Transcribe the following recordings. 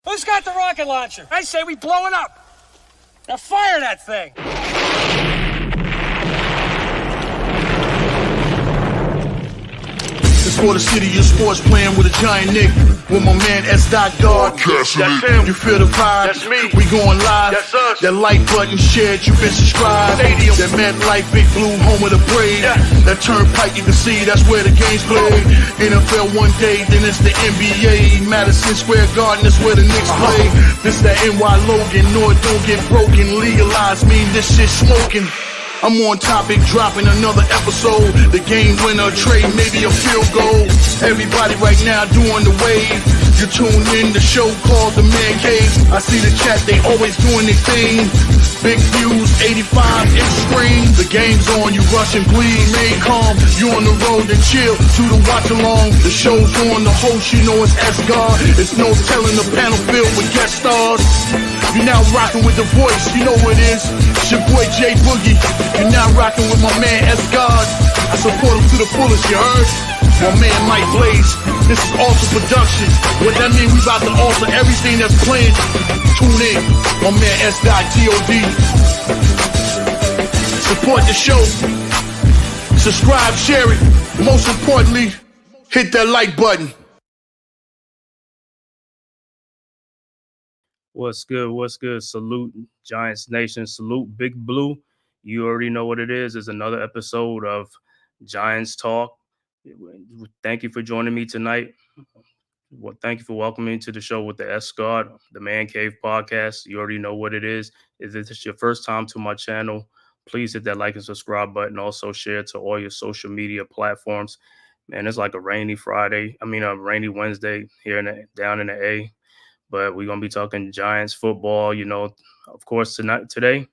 Who's got the rocket launcher? I say we blow it up. Now fire that thing. It's for the city of sports, playing with a giant Nick. With my man S. Dot God. That's him. You feel the vibe? That's me. We going live. That's us. That like button shared, you been subscribed. Stadium. That MetLife, Big Blue, home of the Braves. Yeah. That turnpike, you can see that's where the game's played. NFL one day, then it's the NBA. Madison Square Garden, that's where the Knicks play. This that NY Logan, no it don't get broken. Legalized mean this shit smoking. I'm on topic, dropping another episode. The game winner, trade, maybe a field goal. Everybody right now doing the wave. You tune in the show called TheMan-Cave. I see the chat, they always doing their thing. Big views, 85 inch screen. The game's on, you rush and bleed. Remain calm, you on the road and chill. To the watch along, the show's on. The host, you know it's S-God. It's no telling the panel filled with guest stars. You're now rocking with the voice, you know what it is. It's your boy J Boogie. You're now rocking with my man S-God. I support him to the fullest, you heard? My man Mike Blaze. This is Alter Production. What that mean? We about to alter everything that's playing. Tune in. My man S.God. Support the show. Subscribe, share it. Most importantly, hit that like button. What's good? What's good? Salute Giants Nation. Salute Big Blue. You already know what it is. It's another episode of Giants Talk. Thank you for joining me tonight. Well, thank you for welcoming me to the show with the S-God, the Man Cave podcast. You already know what it is. If this is your first time to my channel, please hit that like and subscribe button. Also share to all your social media platforms. Man, it's like a rainy Wednesday here down in the A. But we're going to be talking Giants football, of course, today.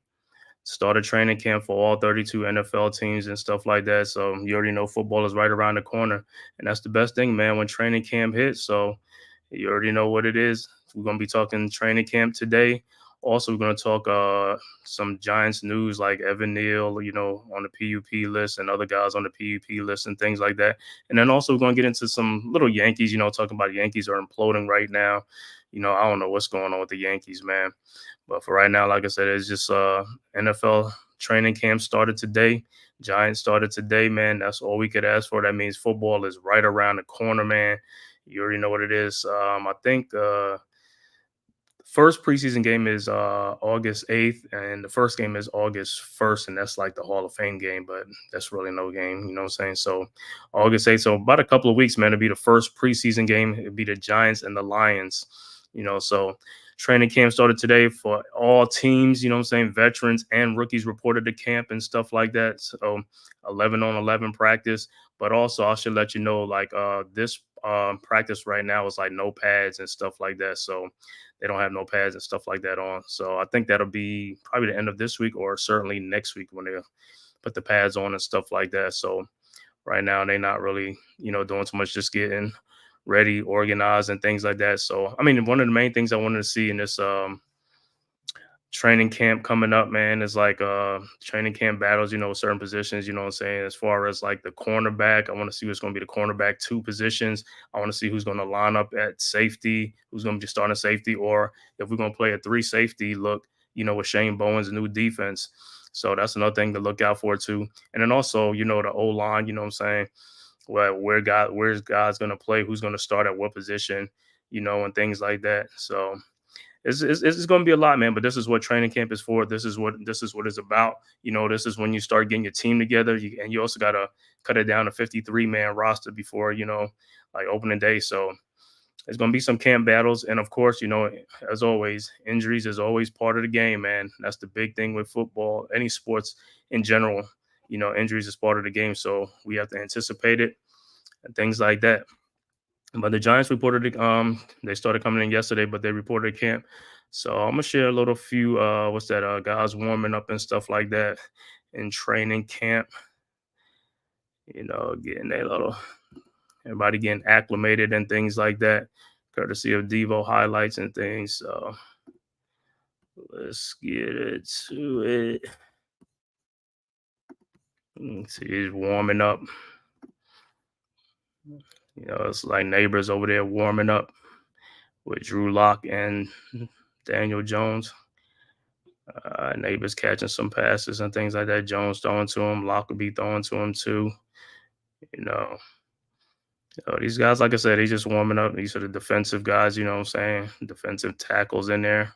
Started training camp for all 32 NFL teams and stuff like that. So you already know football is right around the corner. And that's the best thing, man, when training camp hits. So you already know what it is. We're going to be talking training camp today. Also, we're going to talk some Giants news like Evan Neal, on the PUP list and other guys on the PUP list and things like that. And then also we're going to get into some little Yankees, talking about Yankees are imploding right now. I don't know what's going on with the Yankees, man. But for right now, like I said, it's just NFL training camp started today. Giants started today, man. That's all we could ask for. That means football is right around the corner, man. You already know what it is. I think the first preseason game is August 8th, and the first game is August 1st, and that's like the Hall of Fame game, but that's really no game, you know what I'm saying? So August 8th, so about a couple of weeks, man, it'll be the first preseason game. It'll be the Giants and the Lions, so training camp started today for all teams, veterans and rookies reported to camp and stuff like that. So 11-on-11 practice, but also I should let you know, like this practice right now is like no pads and stuff like that. So they don't have no pads and stuff like that on. So I think that'll be probably the end of this week or certainly next week when they put the pads on and stuff like that. So right now they're not really, doing too much, just getting ready, organized, and things like that. So, one of the main things I wanted to see in this training camp coming up, man, is like training camp battles, certain positions, what I'm saying? As far as like the cornerback, I want to see what's going to be the cornerback 2 positions. I want to see who's going to line up at safety, who's going to be starting safety, or if we're going to play a 3 safety look, with Shane Bowen's new defense. So that's another thing to look out for too. And then also, the O-line, what I'm saying? Where's guys going to play, who's going to start at what position, and things like that. So it's going to be a lot, man. But this is what training camp is for. This is what it's about. This is when you start getting your team together, and you also got to cut it down to 53-man roster before, like opening day. So there's going to be some camp battles. And of course, as always, injuries is always part of the game, man. That's the big thing with football, any sports in general. Injuries is part of the game, so we have to anticipate it and things like that. But the Giants reported they started coming in yesterday, but they reported camp. So I'm gonna share a few guys warming up and stuff like that in training camp. Getting everybody getting acclimated and things like that, courtesy of Divo highlights and things. So let's get it to it. See, he's warming up. It's like neighbors over there warming up with Drew Lock and Daniel Jones. Neighbors catching some passes and things like that. Jones throwing to him. Lock will be throwing to him too. You know, these guys, like I said, they just warming up. These are the defensive guys, you know what I'm saying? Defensive tackles in there.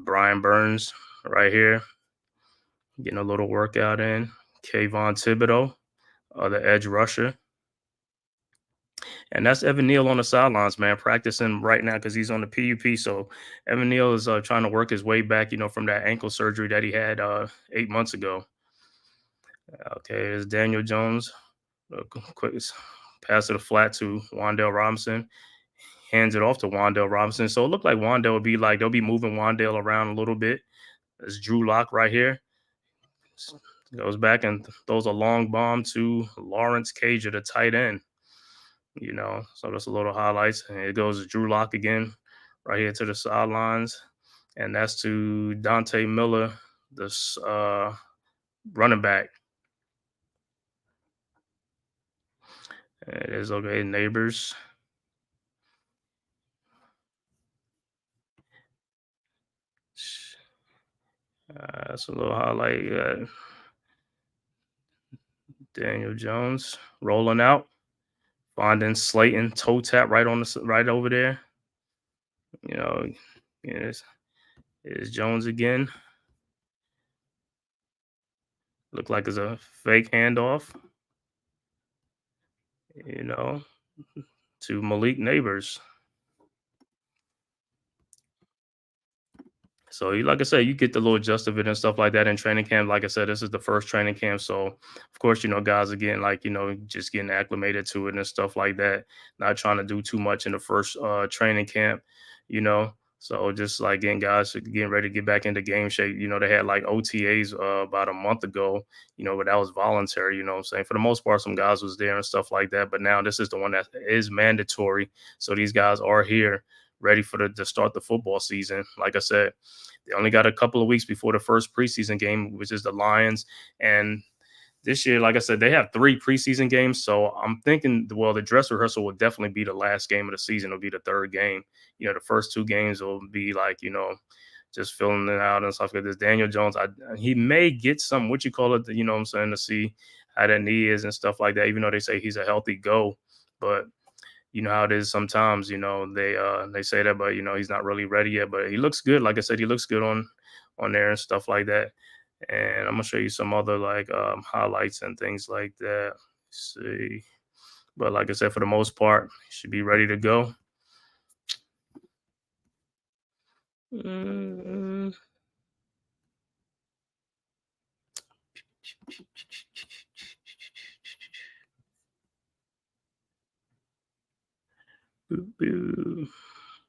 Brian Burns right here, getting a little workout in. Kayvon Thibodeau, the edge rusher. And that's Evan Neal on the sidelines, man, practicing right now because he's on the PUP. So Evan Neal is trying to work his way back, from that ankle surgery that he had 8 months ago. Okay, there's Daniel Jones. Quick pass to the flat to Wan'Dale Robinson. Hands it off to Wan'Dale Robinson. So it looked like Wan'Dale would be like, they'll be moving Wan'Dale around a little bit. There's Drew Lock right here. Goes back and throws a long bomb to Lawrence Cage at the tight end. So that's a little highlights. And it goes to Drew Lock again, right here to the sidelines. And that's to Dante Miller, this running back. It is okay, Neighbors. That's a little highlight. Daniel Jones rolling out, finding Slayton toe tap right over there. It's Jones again. Look like it's a fake handoff. To Malik Neighbors. So, like I said, you get the little gist of it and stuff like that in training camp. Like I said, this is the first training camp. So, of course, guys are getting just getting acclimated to it and stuff like that. Not trying to do too much in the first training camp, So, just like getting ready to get back into game shape. They had like OTAs about a month ago, but that was voluntary, you know what I'm saying? For the most part, some guys was there and stuff like that. But now this is the one that is mandatory. So, these guys are here ready to start the football season. Like I said, they only got a couple of weeks before the first preseason game, which is the Lions. And this year, like I said, they have 3 preseason games. So I'm thinking, the dress rehearsal will definitely be the last game of the season. It'll be the 3rd game. The first 2 games will be like, just filling it out and stuff like this. Daniel Jones, he may get some, what you call it, what I'm saying, to see how that knee is and stuff like that, even though they say he's a healthy go. But you know how it is sometimes, they say that, but he's not really ready yet. But he looks good. Like I said, he looks good on there and stuff like that. And I'm gonna show you some other highlights and things like that. Let's see. But like I said, for the most part, he should be ready to go.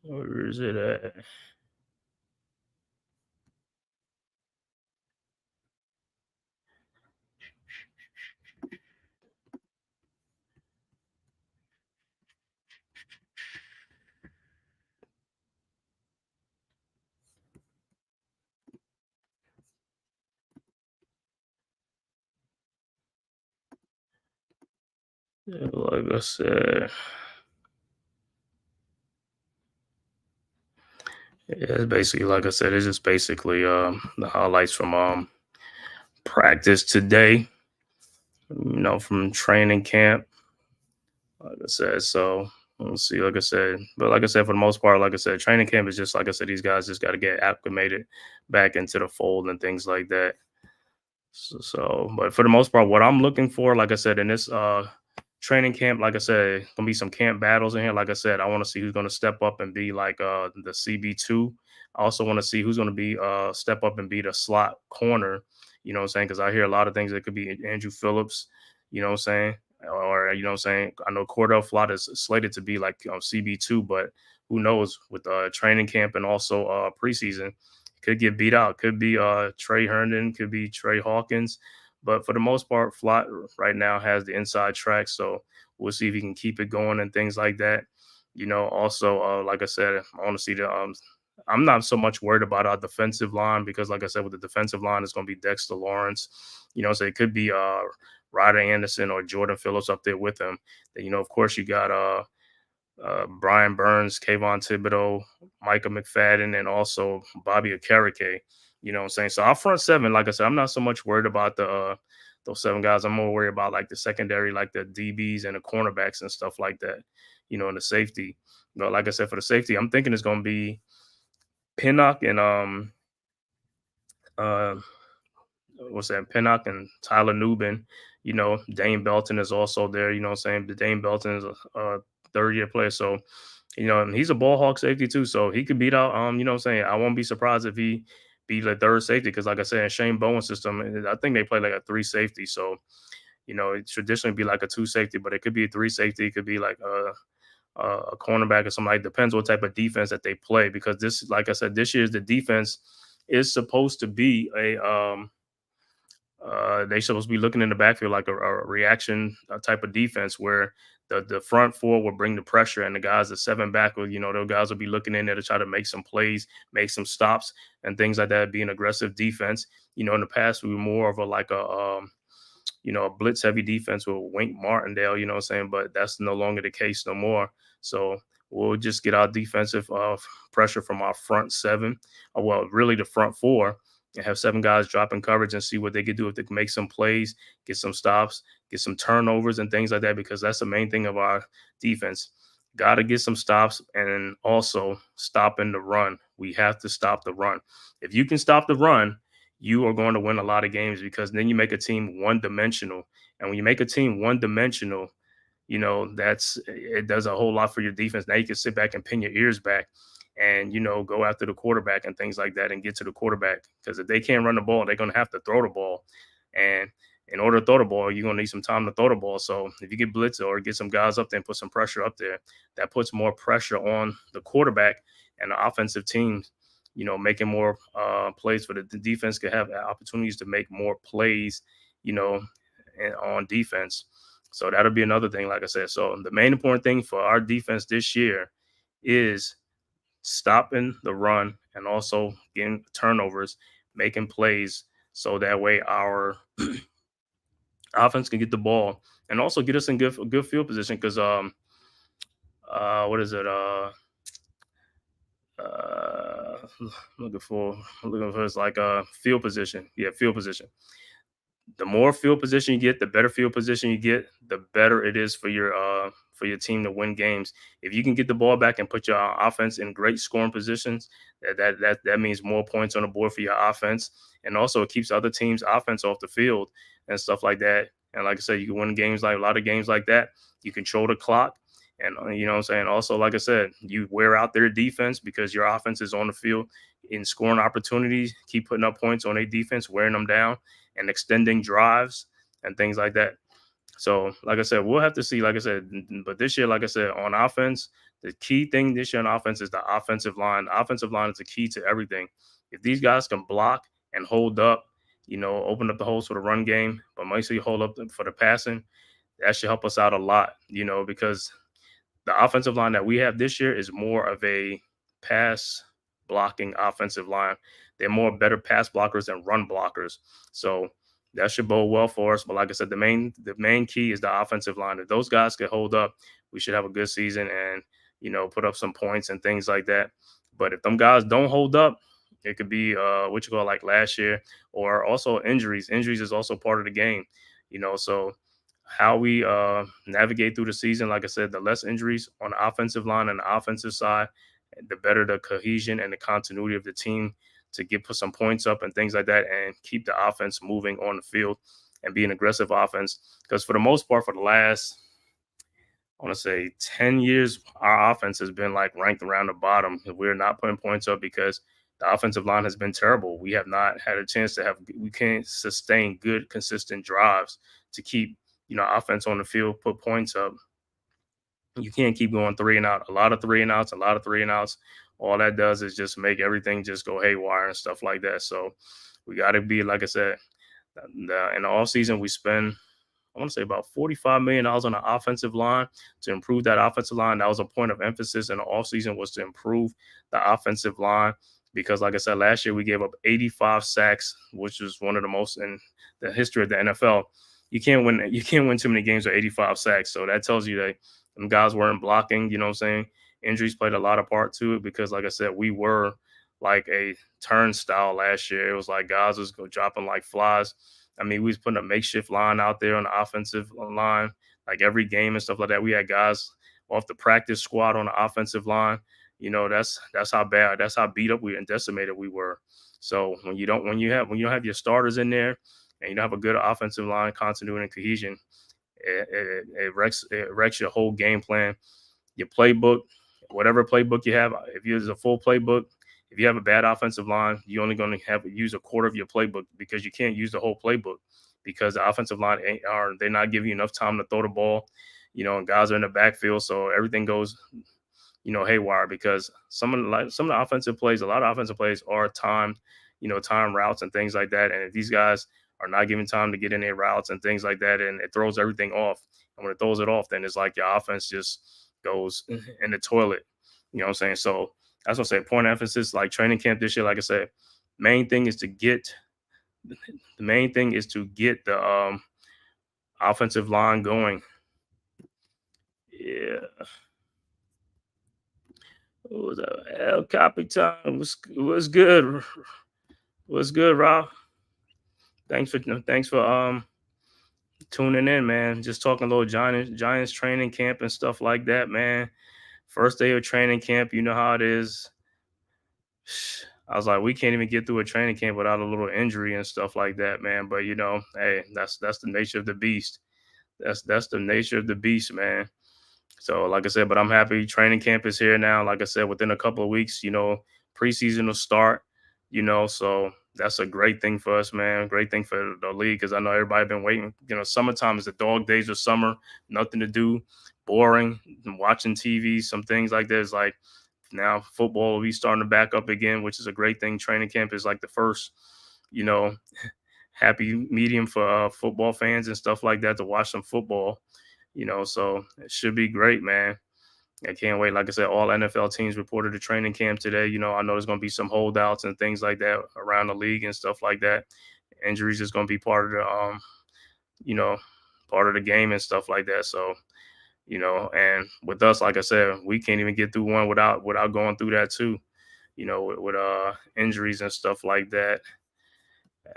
Where is it at? Like I said, it's basically, like I said, it's just basically the highlights from practice today, from training camp. Like I said, so let's see, like I said, for the most part, like I said, training camp is just, like I said, these guys just got to get acclimated back into the fold and things like that. But for the most part, what I'm looking for, like I said, in this training camp, like I said, gonna be some camp battles in here. Like I said, I want to see who's gonna step up and be like the CB2. I also want to see who's gonna be step up and be the slot corner. You know what I'm saying? Because I hear a lot of things that could be Andrew Phillips. You know what I'm saying? Or you know what I'm saying? I know Cordell Flott is slated to be like CB2, but who knows with training camp and also preseason. Could get beat out. Could be Trey Herndon. Could be Trey Hawkins. But for the most part, Flott right now has the inside track. So we'll see if he can keep it going and things like that. Also, like I said, I want to see I'm not so much worried about our defensive line because, like I said, with the defensive line, it's going to be Dexter Lawrence. So it could be Ryder Anderson or Jordan Phillips up there with him. Then, of course, you got Brian Burns, Kayvon Thibodeau, Micah McFadden, and also Bobby Okereke. You know what I'm saying? So our front seven, like I said, I'm not so much worried about the those seven guys. I'm more worried about like the secondary, like the DBs and the cornerbacks and stuff like that. You know, and the safety. But like I said, for the safety, I'm thinking it's going to be Pinnock and uh what's that? Pinnock and Tyler Nubin. You know, Dane Belton is also there. You know what I'm saying? The Dane Belton is a third-year player, so you know, and he's a ball hawk safety too, so he could beat out. You know what I'm saying? I won't be surprised if he be the third safety because, like I said, in Shane Bowen's system, I think they play like a three safety. So you know, it traditionally be like a two safety, but it could be a three safety. It could be like a cornerback or something. Like depends what type of defense that they play because this, like I said, this year's the defense is supposed to be a they supposed to be looking in the backfield like a reaction type of defense where the front four will bring the pressure and the guys the seven back will, you know, those guys will be looking in there to try to make some plays, make some stops and things like that, be an aggressive defense. You know, in the past we were more of a like you know, a blitz heavy defense with Wink Martindale, you know what I'm saying? But that's no longer the case no more. So we'll just get our defensive pressure from our front seven, or well, really the front four, and have seven guys dropping coverage and see what they could do if they can make some plays, get some stops, get some turnovers and things like that, because that's the main thing of our defense. Got to get some stops and also stopping the run. We have to stop the run. If you can stop the run, you are going to win a lot of games because then you make a team one dimensional. And when you make a team one dimensional, you know, it does a whole lot for your defense. Now you can sit back and pin your ears back and, you know, go after the quarterback and things like that and get to the quarterback. Because if they can't run the ball, they're going to have to throw the ball. And in order to throw the ball, you're going to need some time to throw the ball. So if you get blitzed or get some guys up there and put some pressure up there, that puts more pressure on the quarterback and the offensive teams, you know, making more plays for the defense could have opportunities to make more plays, you know, on defense. So that'll be another thing, like I said. So the main important thing for our defense this year is stopping the run and also getting turnovers, making plays, so that way our offense can get the ball and also get us in good field position. Because what is it? Uh, looking for is like a field position. Yeah, field position. The more field position you get, the better field position you get, the better it is for your team to win games. If you can get the ball back and put your offense in great scoring positions, that means more points on the board for your offense, and also it keeps other teams' offense off the field and stuff like that. And like I said, you can win games like a lot of games like that. You control the clock, and you know what I'm saying. Also, like I said, you wear out their defense because your offense is on the field in scoring opportunities. Keep putting up points on their defense, wearing them down and extending drives and things like that. So, like I said, we'll have to see. Like I said, but this year, like I said, on offense, the key thing this year on offense is the offensive line. The offensive line is the key to everything. If these guys can block and hold up, you know, open up the holes for the run game, but mostly hold up for the passing, that should help us out a lot, you know, because the offensive line that we have this year is more of a pass blocking offensive line. They're more better pass blockers than run blockers. So that should bode well for us. But like I said, the main key is the offensive line. If those guys can hold up, we should have a good season and, you know, put up some points and things like that. But if them guys don't hold up, it could be what you call like last year, or also injuries. Injuries is also part of the game, you know. So how we navigate through the season, like I said, the less injuries on the offensive line and the offensive side, the better the cohesion and the continuity of the team to put some points up and things like that, and keep the offense moving on the field and be an aggressive offense. Because for the most part, for the last, I want to say 10 years, our offense has been like ranked around the bottom. We're not putting points up because the offensive line has been terrible. We have not had a chance we can't sustain good, consistent drives to keep, you know, offense on the field, put points up. You can't keep going three and out. A lot of three and outs. All that does is just make everything just go haywire and stuff like that. So we got to be, like I said, in the offseason, we spend, I want to say, about $45 million on the offensive line to improve that offensive line. That was a point of emphasis in the offseason, was to improve the offensive line. Because, like I said, last year we gave up 85 sacks, which was one of the most in the history of the NFL. You can't win too many games with 85 sacks. So that tells you that them guys weren't blocking. You know what I'm saying? Injuries played a lot of part to it because, like I said, we were like a turnstile last year. It was like guys was dropping like flies. I mean, we was putting a makeshift line out there on the offensive line, like every game and stuff like that. We had guys off the practice squad on the offensive line. You know, that's how bad, that's how beat up we and decimated we were. So when you don't have your starters in there and you don't have a good offensive line continuity and cohesion, it wrecks your whole game plan, your playbook, whatever playbook you have. If you use a full playbook, if you have a bad offensive line, you're only going to have to use a quarter of your playbook because you can't use the whole playbook because the offensive line they're not giving you enough time to throw the ball, you know, and guys are in the backfield, so everything goes, you know, haywire because some of the offensive plays, a lot of offensive plays are timed, you know, time routes and things like that. And if these guys are not given time to get in their routes and things like that, and it throws everything off. And when it throws it off, then it's like your offense just goes in the toilet. You know what I'm saying? So that's what I say. Point of emphasis, like training camp this year, like I said, main thing is to get the offensive line going. Yeah. What was that? El Capitan was good. Was good, Rob. Thanks for tuning in, man. Just talking a little Giants training camp and stuff like that, man. First day of training camp, you know how it is. I was like, we can't even get through a training camp without a little injury and stuff like that, man. But you know, hey, that's the nature of the beast. That's the nature of the beast, man. So, like I said, but I'm happy training camp is here now. Like I said, within a couple of weeks, you know, preseason will start, you know, so that's a great thing for us, man. Great thing for the league because I know everybody been waiting. You know, summertime is the dog days of summer, nothing to do, boring, watching TV, some things like that. It's like now football will be starting to back up again, which is a great thing. Training camp is like the first, you know, happy medium for football fans and stuff like that to watch some football, you know, so it should be great, man. I can't wait. Like I said, all NFL teams reported to training camp today. You know, I know there's going to be some holdouts and things like that around the league and stuff like that. Injuries is going to be part of the, you know, part of the game and stuff like that. So, you know, and with us, like I said, we can't even get through one without going through that too. You know, with injuries and stuff like that.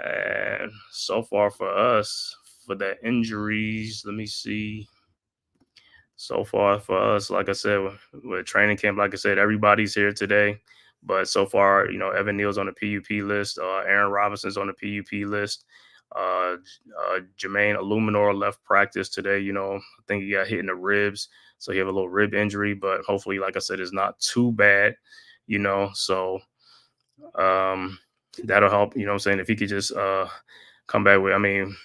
And so far for us, for the injuries, let me see. So far for us, like I said, with training camp, like I said, everybody's here today. But so far, you know, Evan Neal's on the PUP list. Aaron Robinson's on the PUP list. Jermaine Illuminor left practice today. You know, I think he got hit in the ribs. So he have a little rib injury, but hopefully, like I said, it's not too bad, you know. So that'll help, you know what I'm saying? If he could just come back with, I mean,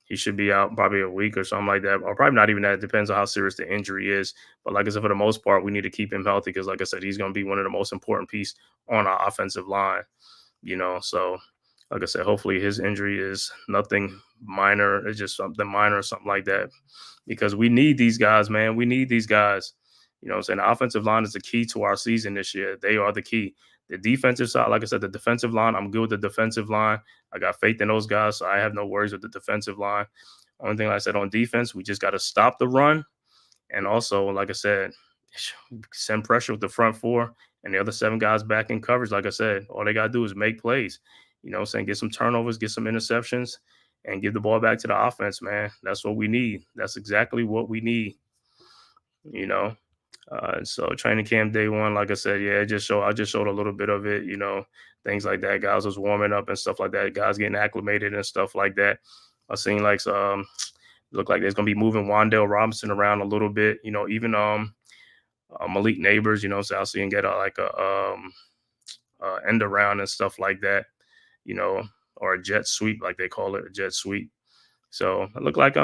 he should be out probably a week or something like that, or probably not even that. It depends on how serious the injury is. But like I said, for the most part, we need to keep him healthy because, like I said, he's going to be one of the most important pieces on our offensive line. You know, so like I said, hopefully his injury is nothing minor. It's just something minor or something like that because we need these guys, man. We need these guys. You know what I'm saying? The offensive line is the key to our season this year. They are the key. The defensive side, like I said, the defensive line, I'm good with the defensive line. I got faith in those guys, so I have no worries with the defensive line. Only thing like I said on defense, we just got to stop the run. And also, like I said, send pressure with the front four and the other 7 guys back in coverage. Like I said, all they got to do is make plays. You know what I'm saying? Get some turnovers, get some interceptions, and give the ball back to the offense, man. That's what we need. That's exactly what we need, you know. So training camp day one, like I said, yeah, I just showed a little bit of it, you know, things like that. Guys was warming up and stuff like that. Guys getting acclimated and stuff like that. I seen like look like there's gonna be moving Wandale Robinson around a little bit, you know, even Malik Neighbors, you know, so I'll see him get end around and stuff like that, you know, or a jet sweep, like they call it, a jet sweep. So it looked like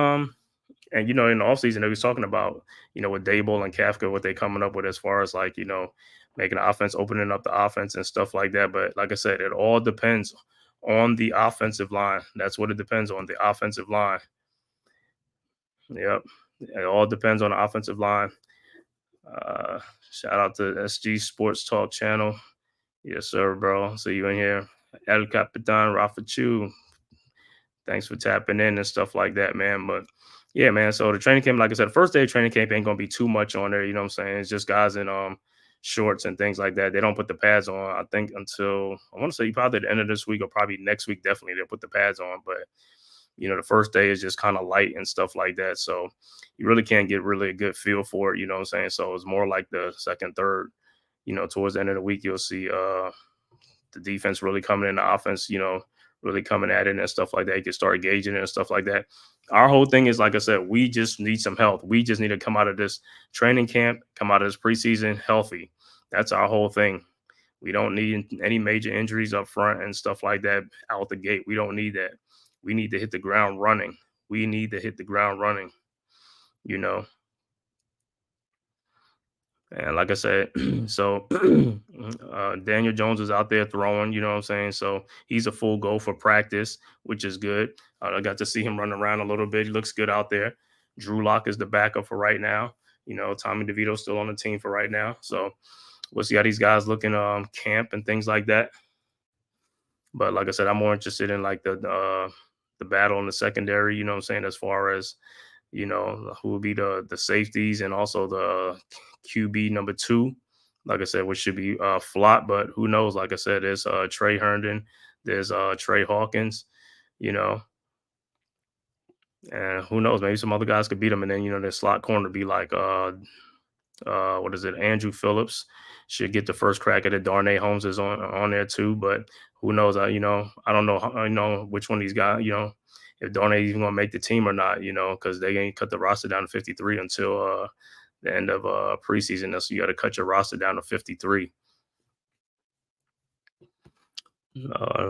and you know, in the offseason, they was talking about, you know, with Dable and Kafka, what they coming up with as far as like, you know, making the offense, opening up the offense and stuff like that. But like I said, it all depends on the offensive line. That's what it depends on, the offensive line. Yep. It all depends on the offensive line. Shout out to SG Sports Talk channel. Yes, sir, bro. See you in here. El Capitan Rafa Chu. Thanks for tapping in and stuff like that, man. But Yeah, man. So the training camp, like I said, the first day of training camp ain't gonna be too much on there. You know what I'm saying? It's just guys in shorts and things like that. They don't put the pads on, I think, until I want to say probably the end of this week or probably next week. Definitely they'll put the pads on. But the first day is just kind of light and stuff like that. So you really can't get really a good feel for it. You know what I'm saying? So it's more like the second, third. Towards the end of the week, you'll see the defense really coming in, the offense, really coming at it and stuff like that. You can start gauging it and stuff like that. Our whole thing is, like I said, we just need some health. We just need to come out of this training camp, come out of this preseason healthy. That's our whole thing. We don't need any major injuries up front and stuff like that out the gate. We don't need that. We need to hit the ground running. We need to hit the ground running, you know. And like I said, so Daniel Jones is out there throwing, you know what I'm saying? So he's a full go for practice, which is good. I got to see him run around a little bit. He looks good out there. Drew Lock is the backup for right now. Tommy DeVito's still on the team for right now. So we'll see how these guys look in camp and things like that. But like I said, I'm more interested in like the battle in the secondary, you know what I'm saying, as far as who will be the safeties and also the QB number 2. Like I said, which should be Flott, but who knows? Like I said, there's Trey Herndon, there's Trey Hawkins, you know, and who knows? Maybe some other guys could beat them. And then their slot corner be like what is it? Andrew Phillips should get the first crack at it. Darnay Holmes is on there too, but who knows? I don't know. I know which one of these guys. If Darnay even gonna make the team or not. Because they ain't cut the roster down to 53 until the end of preseason. So you got to cut your roster down to 53.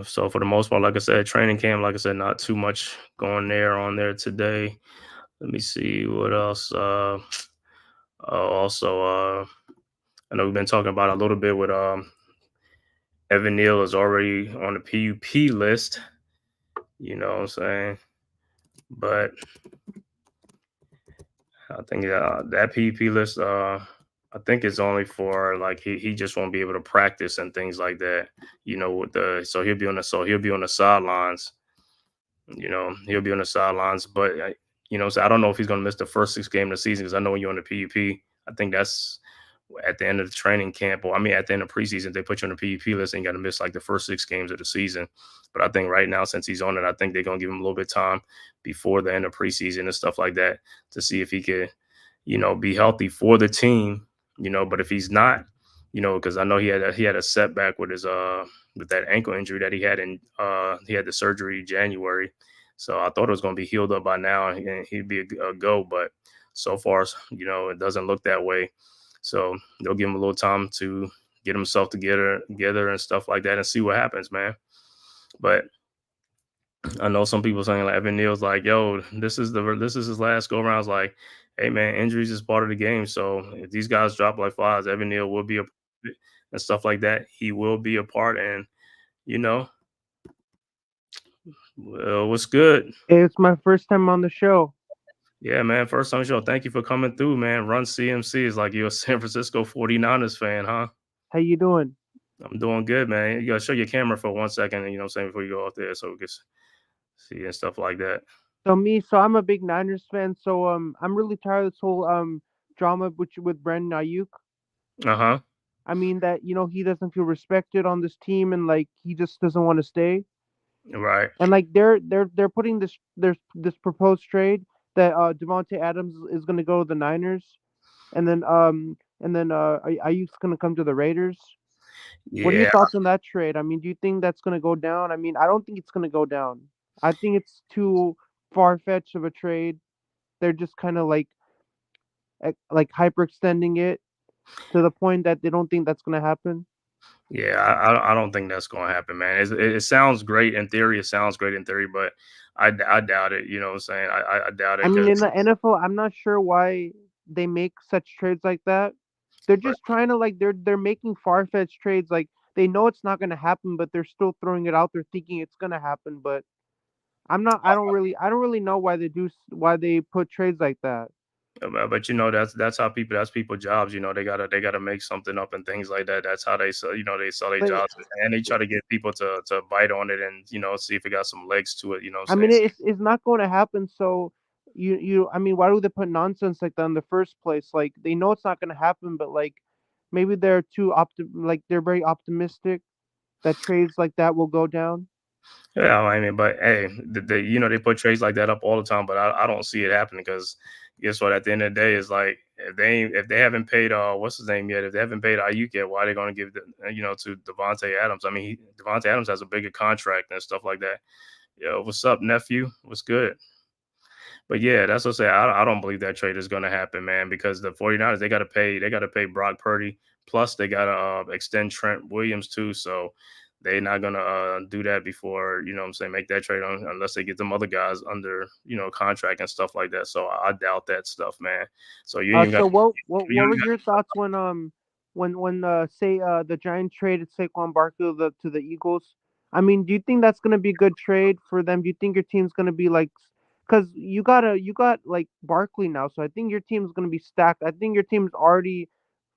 So for the most part, like I said, training camp, like I said, not too much going on there today. Let me see what else. Also, I know we've been talking about a little bit with Evan Neal is already on the PUP list. You know what I'm saying? But I think that PUP list, I think it's only for like he just won't be able to practice and things like that. So he'll be on the sidelines. He'll be on the sidelines, but so I don't know if he's going to miss the first 6 games of the season because I know when you're on the PUP, I think that's at the end of the training camp, or I mean, at the end of preseason, they put you on the PUP list and you got to miss like the first 6 games of the season. But I think right now, since he's on it, I think they're going to give him a little bit of time before the end of preseason and stuff like that to see if he could, be healthy for the team. But if he's not, because I know he had a setback with his with that ankle injury that he had he had the surgery in January. So I thought it was going to be healed up by now and he'd be a go. But so far, it doesn't look that way. So they'll give him a little time to get himself together and stuff like that and see what happens, man. But I know some people saying like Evan Neal's like, yo, this is his last go around. It's like, hey man, injuries is part of the game. So if these guys drop like flies, Evan Neal will be a part of it and stuff like that. He will be a part, and well, what's good? Hey, it's my first time on the show. Yeah, man, first time show. Thank you for coming through, man. Run CMC is like you're a San Francisco 49ers fan, huh? How you doing? I'm doing good, man. You gotta show your camera for 1 second, you know what I'm saying, before you go out there so we can see and stuff like that. So I'm a big Niners fan. So I'm really tired of this whole drama with Brandon Ayuk. Uh-huh. I mean that he doesn't feel respected on this team and like he just doesn't want to stay. Right. And like they're putting this proposed trade that Devontae Adams is going to go to the Niners, and then Ayuk's going to come to the Raiders. What are your Yeah, thoughts on that trade? I mean, do you think that's going to go down? I mean, I don't think it's going to go down. I think it's too far-fetched of a trade. They're just kind of like hyperextending it to the point that they don't think that's going to happen. yeah, I don't think that's gonna happen, man. It sounds great in theory. It sounds great in theory, but I doubt it. You know what I'm saying? I doubt I it mean, in because the NFL, I'm not sure why they make such trades like that. They're just trying to like they're making far-fetched trades. Like they know it's not going to happen, but they're still throwing it out there thinking it's going to happen. But I'm not. I don't really know why they put trades like that. but that's how that's people's jobs. They gotta make something up and things like that. That's how they sell. They sell their But jobs and they try to get people to bite on it and see if it got some legs to it. You know what I I'm mean, saying? it's not going to happen. So I mean, why do they put nonsense like that in the first place? Like they know it's not gonna happen, but like maybe they're like they're very optimistic that trades like that will go down. Yeah, I mean, but hey, they put trades like that up all the time, but I don't see it happening because guess what? At the end of the day, it's like if they haven't paid what's his name yet, if they haven't paid Ayuk yet, why are they going to give to Devontae Adams? I mean, Devontae Adams has a bigger contract and stuff like that. Yo, what's up, nephew? What's good? But yeah, that's what I say. I don't believe that trade is going to happen, man, because the 49ers, they got to pay Brock Purdy, plus they got to extend Trent Williams too. So they're not going to do that before, what I'm saying, make that trade unless they get them other guys under, contract and stuff like that. So I doubt that stuff, man. So you ain't even got So you what ain't were even your thoughts when say the Giants traded Saquon Barkley to the Eagles? I mean, do you think that's gonna be a good trade for them? Do you think your team's gonna be like, because you got like Barkley now, so I think your team's gonna be stacked. I think your team's already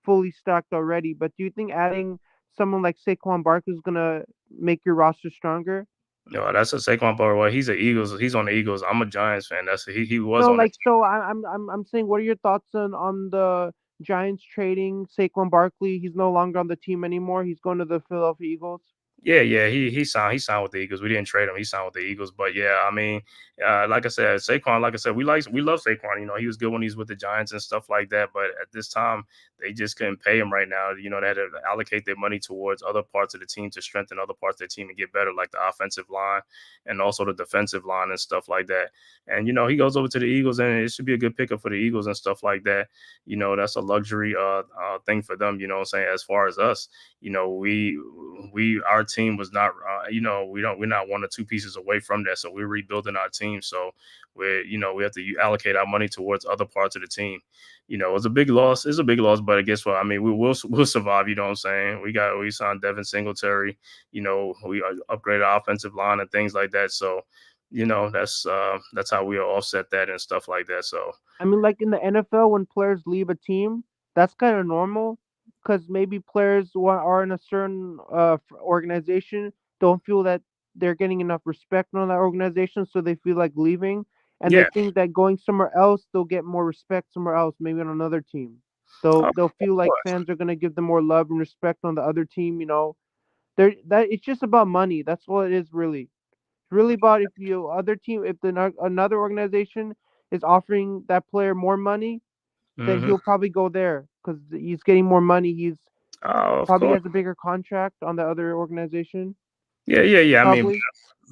fully stacked already. But do you think adding someone like Saquon Barkley is gonna make your roster stronger? no, that's a Saquon Barkley. Well, he's a Eagles. He's on the Eagles. I'm a Giants fan. He was No, on that like so I'm saying, what are your thoughts on the Giants trading Saquon Barkley? He's no longer on the team anymore. He's going to the Philadelphia Eagles. Yeah. He signed with the Eagles. We didn't trade him. He signed with the Eagles. But yeah, I mean, like I said, Saquon. Like I said, we love Saquon. He was good when he's with the Giants and stuff like that. But at this time, they just couldn't pay him right now. They had to allocate their money towards other parts of the team to strengthen other parts of the team and get better, like the offensive line and also the defensive line and stuff like that. And he goes over to the Eagles, and it should be a good pickup for the Eagles and stuff like that. That's a luxury thing for them. What I'm saying, as far as us, our team was not we're not one or two pieces away from that, so we're rebuilding our team. So we have to allocate our money towards other parts of the team. It's a big loss. It's a big loss, but guess what? I mean, we'll survive. You know what I'm saying? We signed Devin Singletary. We upgraded our offensive line and things like that. So that's how we offset that and stuff like that. So I mean, like in the NFL, when players leave a team, that's kind of normal because maybe players who are in a certain organization don't feel that they're getting enough respect on that organization, so they feel like leaving, and they yeah, think that going somewhere else, they'll get more respect somewhere else, maybe on another team. They'll of feel like course. fans are gonna give them more love and respect on the other team. That it's just about money. That's all it is, really. It's really about if you other team, if another organization is offering that player more money, then Hmm. he'll probably go there because he's getting more money. He's Oh, of probably course. has a bigger contract on the other organization. Yeah. I mean,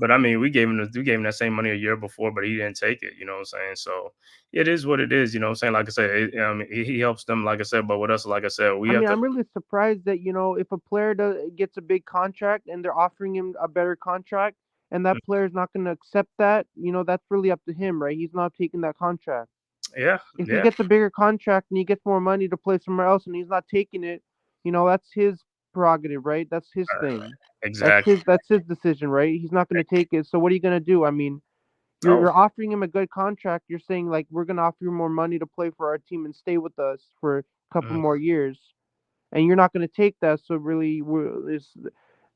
Probably. we gave him that same money a year before, but he didn't take it. You know what I'm saying? So it is what it is. You know what I'm saying? Like I said, he helps them. Like I said, but with us, like I said, we I have mean, to. I'm really surprised that if a player gets a big contract and they're offering him a better contract, and that player is not going to accept that. That's really up to him, right? He's not taking that contract. Yeah, If he yeah, gets a bigger contract and he gets more money to play somewhere else and he's not taking it, that's his prerogative, right? That's his thing. exactly. That's his decision, right? He's not going to take it. So what are you going to do? I mean, Oh, you're offering him a good contract. You're saying like we're going to offer you more money to play for our team and stay with us for a couple mhm. more years, and you're not going to take that. So really,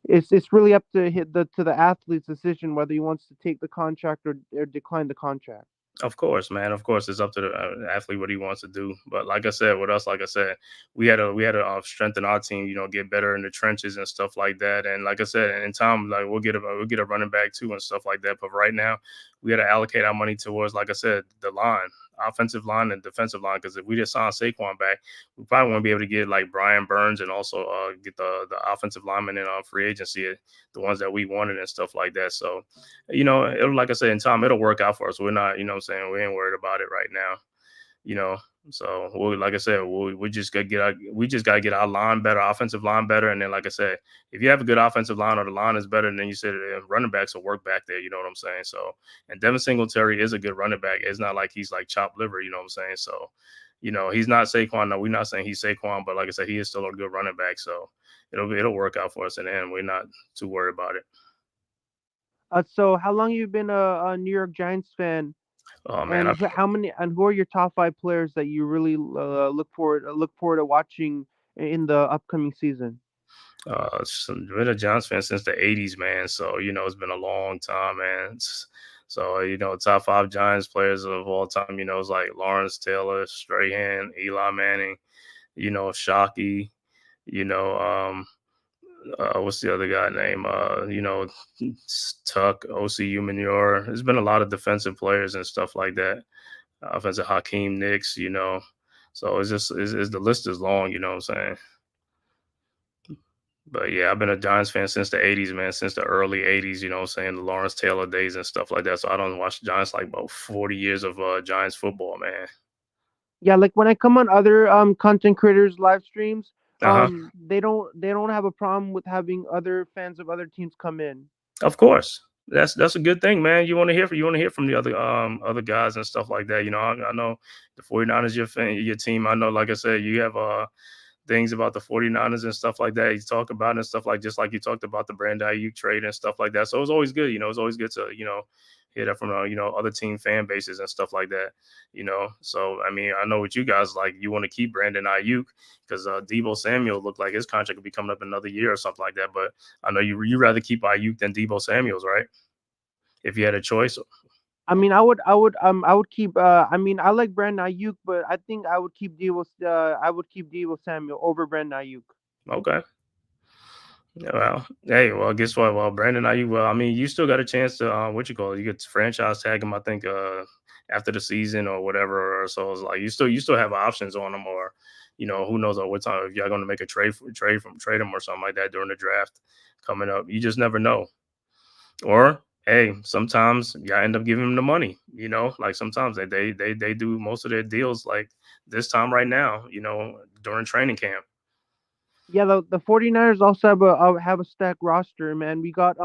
it's really up to the athlete's decision whether he wants to take the contract or decline the contract. Of course, man. Of course, it's up to the athlete what he wants to do. But like I said, with us, like I said, we had to strengthen our team. Get better in the trenches and stuff like that. And like I said, in time, like we'll get a running back too and stuff like that. But right now, we got to allocate our money towards, like I said, the line, offensive line and defensive line. Because if we just sign Saquon back, we probably won't be able to get like Brian Burns and also get the offensive lineman in free agency, the ones that we wanted and stuff like that. So it'll, like I said, in time, it'll work out for us. We're not, what I'm saying, we ain't worried about it right now, you know. So like I said, we just gotta get our line better, offensive line better, and then like I said, if you have a good offensive line or the line is better, then you said running backs will work back there. You know what I'm saying? So, and Devin Singletary is a good running back. It's not like he's like chopped liver. You know what I'm saying? So, he's not Saquon. No, we're not saying he's Saquon, but like I said, he is still a good running back. So it'll work out for us in the end. We're not too worried about it. So how long you been a New York Giants fan, Oh man, and who are your top five players that you really look forward to watching in the upcoming season? Been a Giants fan since the '80s, man. So it's been a long time, man. So, top 5 Giants players of all time, is like Lawrence Taylor, Strahan, Eli Manning, Shockey, you know, what's the other guy name? Tuck, OCU Manure. There's been a lot of defensive players and stuff like that. Offensive Hakeem Nicks, So the list is long, you know what I'm saying? But yeah, I've been a Giants fan since the 80s, man, since the early 80s, you know what I'm saying? The Lawrence Taylor days and stuff like that. So I don't watch the Giants like about 40 years of Giants football, man. Yeah, like when I come on other content creators live streams, Uh-huh. they don't have a problem with having other fans of other teams come in. Of course. That's a good thing, man. You want to hear from the other guys and stuff like that. I know the 49ers your team. I know, like I said, you have things about the 49ers and stuff like that you talk about and stuff, like just like you talked about the Brandon Ayuk trade and stuff like that. So it's always good, it's always good to, hear that from other team fan bases and stuff like that. So I mean, I know what you guys like. You want to keep Brandon Ayuk because Deebo Samuel looked like his contract could be coming up another year or something like that. But I know you rather keep Ayuk than Deebo Samuels, right? If you had a choice. I mean, I would keep. I mean, I like Brandon Ayuk, but I think I would keep Devo Samuel over Brandon Ayuk. Okay. Yeah, well, hey, well, guess what? Well, Brandon Ayuk, well, I mean, you still got a chance to, what you call it? You get to franchise tag him, I think, after the season or whatever. Or so it's like you still have options on him, or, who knows at what time if y'all going to make a trade him or something like that during the draft coming up. You just never know. Or hey, sometimes y'all end up giving him the money. Like sometimes they do most of their deals like this time right now. During training camp. Yeah, the 49ers also have a stacked roster, man. We got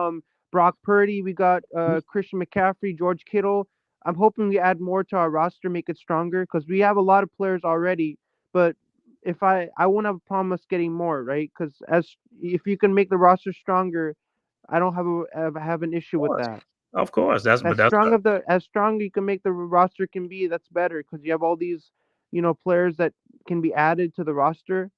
Brock Purdy, we got Christian McCaffrey, George Kittle. I'm hoping we add more to our roster, make it stronger, because we have a lot of players already. But if I won't have a problem us getting more, right? Because as if you can make the roster stronger, I don't have an issue with that. Of course, that's but As that's strong of the as strong you can make the roster can be, that's better because you have all these, players that can be added to the roster.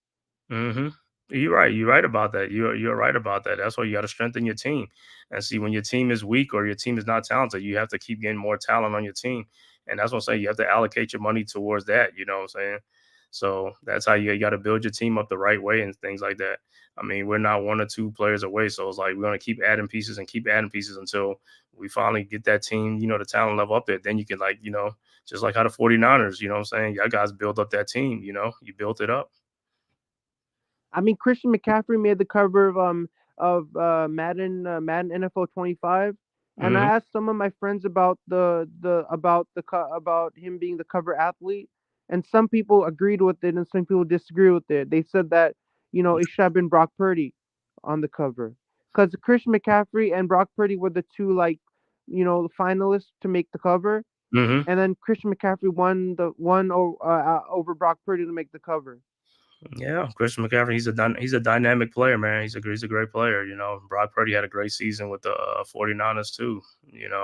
Mm-hmm. You're right. You're right about that. You're right about that. That's why you got to strengthen your team. And see, when your team is weak or your team is not talented, you have to keep getting more talent on your team. And that's what I'm saying. You have to allocate your money towards that. You know what I'm saying? So that's how you got to build your team up the right way and things like that. I mean, we're not one or two players away. So it's like we're going to keep adding pieces and keep adding pieces until we finally get that team, the talent level up there. Then you can, like, just like how the 49ers, you know what I'm saying? Y'all guys build up that team, you built it up. I mean, Christian McCaffrey made the cover of Madden NFL 25, and I Hmm. asked some of my friends about him being the cover athlete, and some people agreed with it, and some people disagree with it. They said that it should have been Brock Purdy on the cover because Christian McCaffrey and Brock Purdy were the two finalists to make the cover, Hmm. and then Christian McCaffrey over Brock Purdy to make the cover. Yeah, Christian McCaffrey, he's a dynamic player, man. He's a great player. Brock Purdy had a great season with the 49ers too.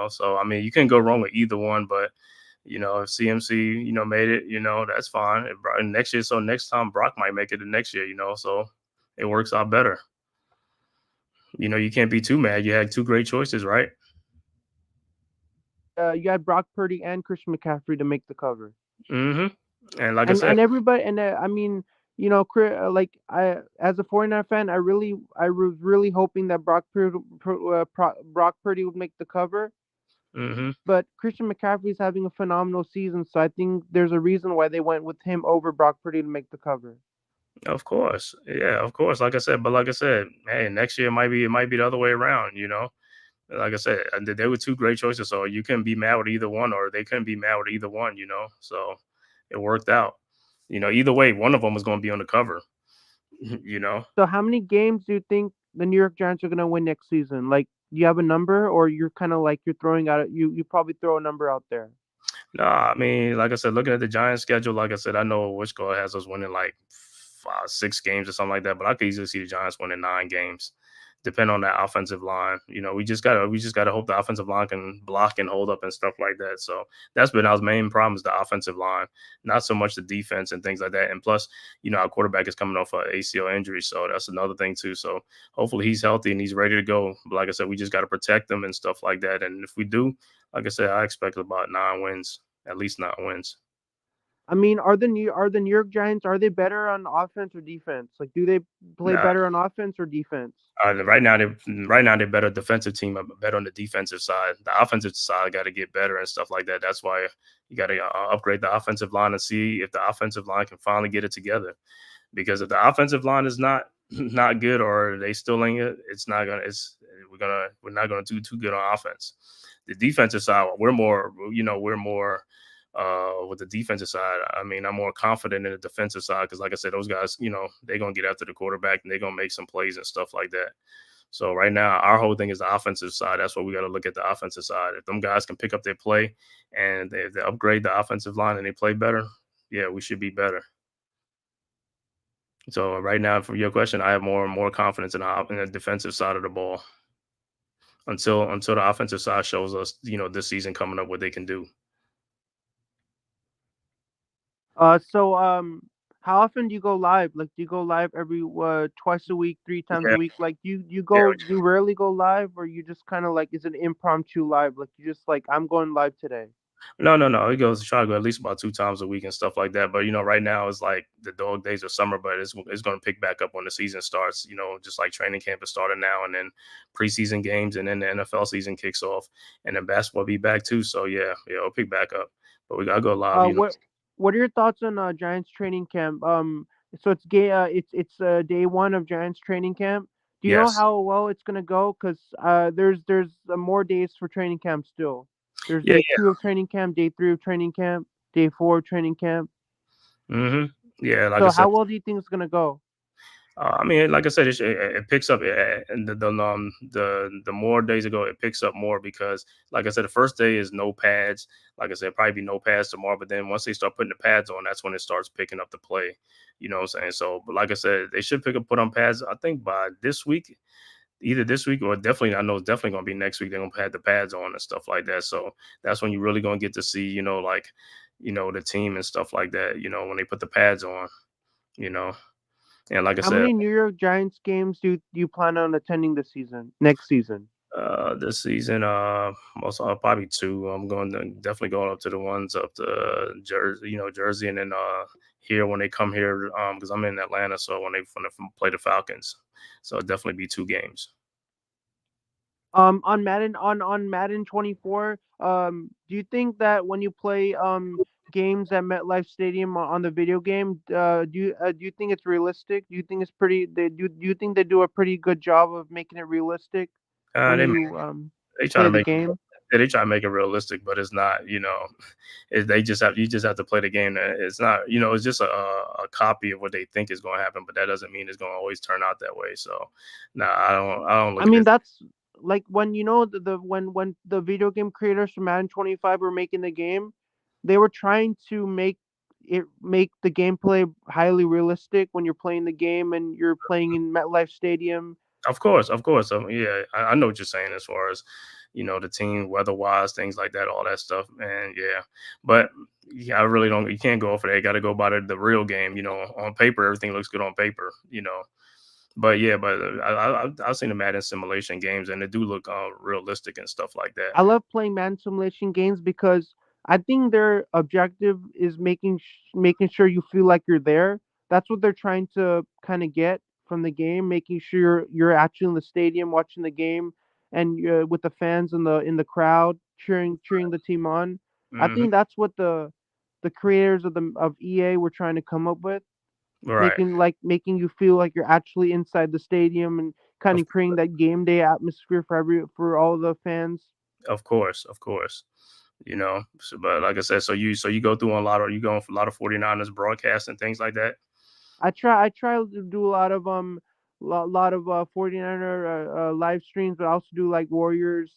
So I mean, you can't go wrong with either one. But if CMC made it, that's fine. Next year, so next time Brock might make it the next year. So it works out better. You can't be too mad. You had two great choices, right? You had Brock Purdy and Christian McCaffrey to make the cover. Hmm. And like I and said, and everybody and I mean, like I as a 49 fan, I was really hoping that Brock Purdy would make the cover, hmm but Christian McCaffrey is having a phenomenal season, so I think there's a reason why they went with him over Brock Purdy to make the cover. of course, yeah, of course. Like I said, hey, next year it might be the other way around. Like I said, they were two great choices, so you couldn't be mad with either one, or they couldn't be mad with either one. So it worked out. Either way, one of them was going to be on the cover. You know, So how many games do you think the New York Giants are going to win next season? Like, do you have a number, or you're kind of like you're throwing out you probably throw a number out there? nah, I mean, like I said, looking at the Giants' schedule, like I said, I know Wishko has us winning like 6 games or something like that, but I could easily see the Giants winning 9 games. Depend on that offensive line. We just gotta hope the offensive line can block and hold up and stuff like that. So that's been our main problem is the offensive line, not so much the defense and things like that. And plus, our quarterback is coming off an ACL injury, so that's another thing too. So hopefully he's healthy and he's ready to go. But like I said, we just got to protect him and stuff like that. And if we do, like I said, I expect about 9 wins, at least 9 wins. I mean, are the New York Giants, are they better on offense or defense? Like, do they play Nah, better on offense or defense? right now they're better defensive team, better on the defensive side. The offensive side got to get better and stuff like that. That's why you got to upgrade the offensive line and see if the offensive line can finally get it together. Because if the offensive line is not good or they still ain't it, it's not gonna. It's we're not gonna do too good on offense. The defensive side, we're more with the defensive side. I mean, I'm more confident in the defensive side because, like I said, those guys, they're gonna get after the quarterback and they're gonna make some plays and stuff like that. So right now, our whole thing is the offensive side. That's what we got to look at, the offensive side. If them guys can pick up their play and if they upgrade the offensive line and they play better, yeah, we should be better. So right now, for your question, I have more and more confidence in the defensive side of the ball until the offensive side shows us, this season coming up what they can do. So how often do you go live? Like, do you go live every twice a week, three times a Yeah, week? Like, yeah. you rarely go live, or you just kind of like, is it impromptu live? Like, you just like, I'm going live today. No, no, no. It goes try to go at least about 2 times a week and stuff like that. But right now it's like the dog days of summer, but it's going to pick back up when the season starts. Just like training camp is starting now, and then preseason games, and then the NFL season kicks off, and then basketball be back too. So yeah, it'll pick back up. But we gotta go live. Uh, what what are your thoughts on Giants training camp? So it's day one of Giants training camp. Do you know Yes, how well it's gonna go? Cause there's more days for training camp still. There's yeah, day two of training camp, day three of training camp, day four of training camp. yeah. Yeah, like I So said. how well do you think it's gonna go? I mean, like I said, it picks up, and the more days ago, it picks up more because, like I said, the first day is no pads. Like I said, probably be no pads tomorrow, but then once they start putting the pads on, that's when it starts picking up the play. You know what I'm saying? So, but like I said, they should put on pads. I think by this week, either this week or definitely, I know it's definitely gonna be next week. They're gonna have the pads on and stuff like that. So that's when you really gonna get to see, like, the team and stuff like that. When they put the pads on. You know, and like I How said. many New York Giants games do you plan on attending this season? Next season? This season, most probably two. I'm going to definitely going up to the ones up to Jersey, Jersey, and then here when they come here, because I'm in Atlanta, so when they play the Falcons, so it'll definitely be 2 games. On Madden 24, do you think that when you play games at MetLife Stadium on the video game, do you think it's realistic? Do you think it's pretty? Do you think they do a pretty good job of making it realistic when They you they try play to the make game? yeah, they try to make it realistic, but it's not. They just have you just have to play the game. It's not. It's just a copy of what they think is going to happen, but that doesn't mean it's going to always turn out that way. So, no, I don't I look at mean, it. that's like when when the video game creators from Madden 25 were making the game, they were trying to make the gameplay highly realistic when you're playing the game and you're playing in MetLife Stadium. Of course, of course. Yeah, I know what you're saying as far as the team weather-wise, things like that, all that stuff. And yeah, but yeah, I really don't. You can't go for that. You got to go by the real game. On paper, everything looks good on paper. But yeah, but I've seen the Madden simulation games, and they do look realistic and stuff like that. I love playing man simulation games because I think their objective is making sure you feel like you're there. That's what they're trying to kind of get from the game, making sure you're actually in the stadium watching the game and with the fans in the crowd cheering the team on. I Hmm. think that's what the creators of EA were trying to come up with, Right. making you feel like you're actually inside the stadium and kind Of of creating that game day atmosphere for all the fans. of course, of course. But like I said, so you go through a lot of you going for a lot of 49ers broadcasts and things like that. I try to do a lot of 49er live streams, but I also do like Warriors,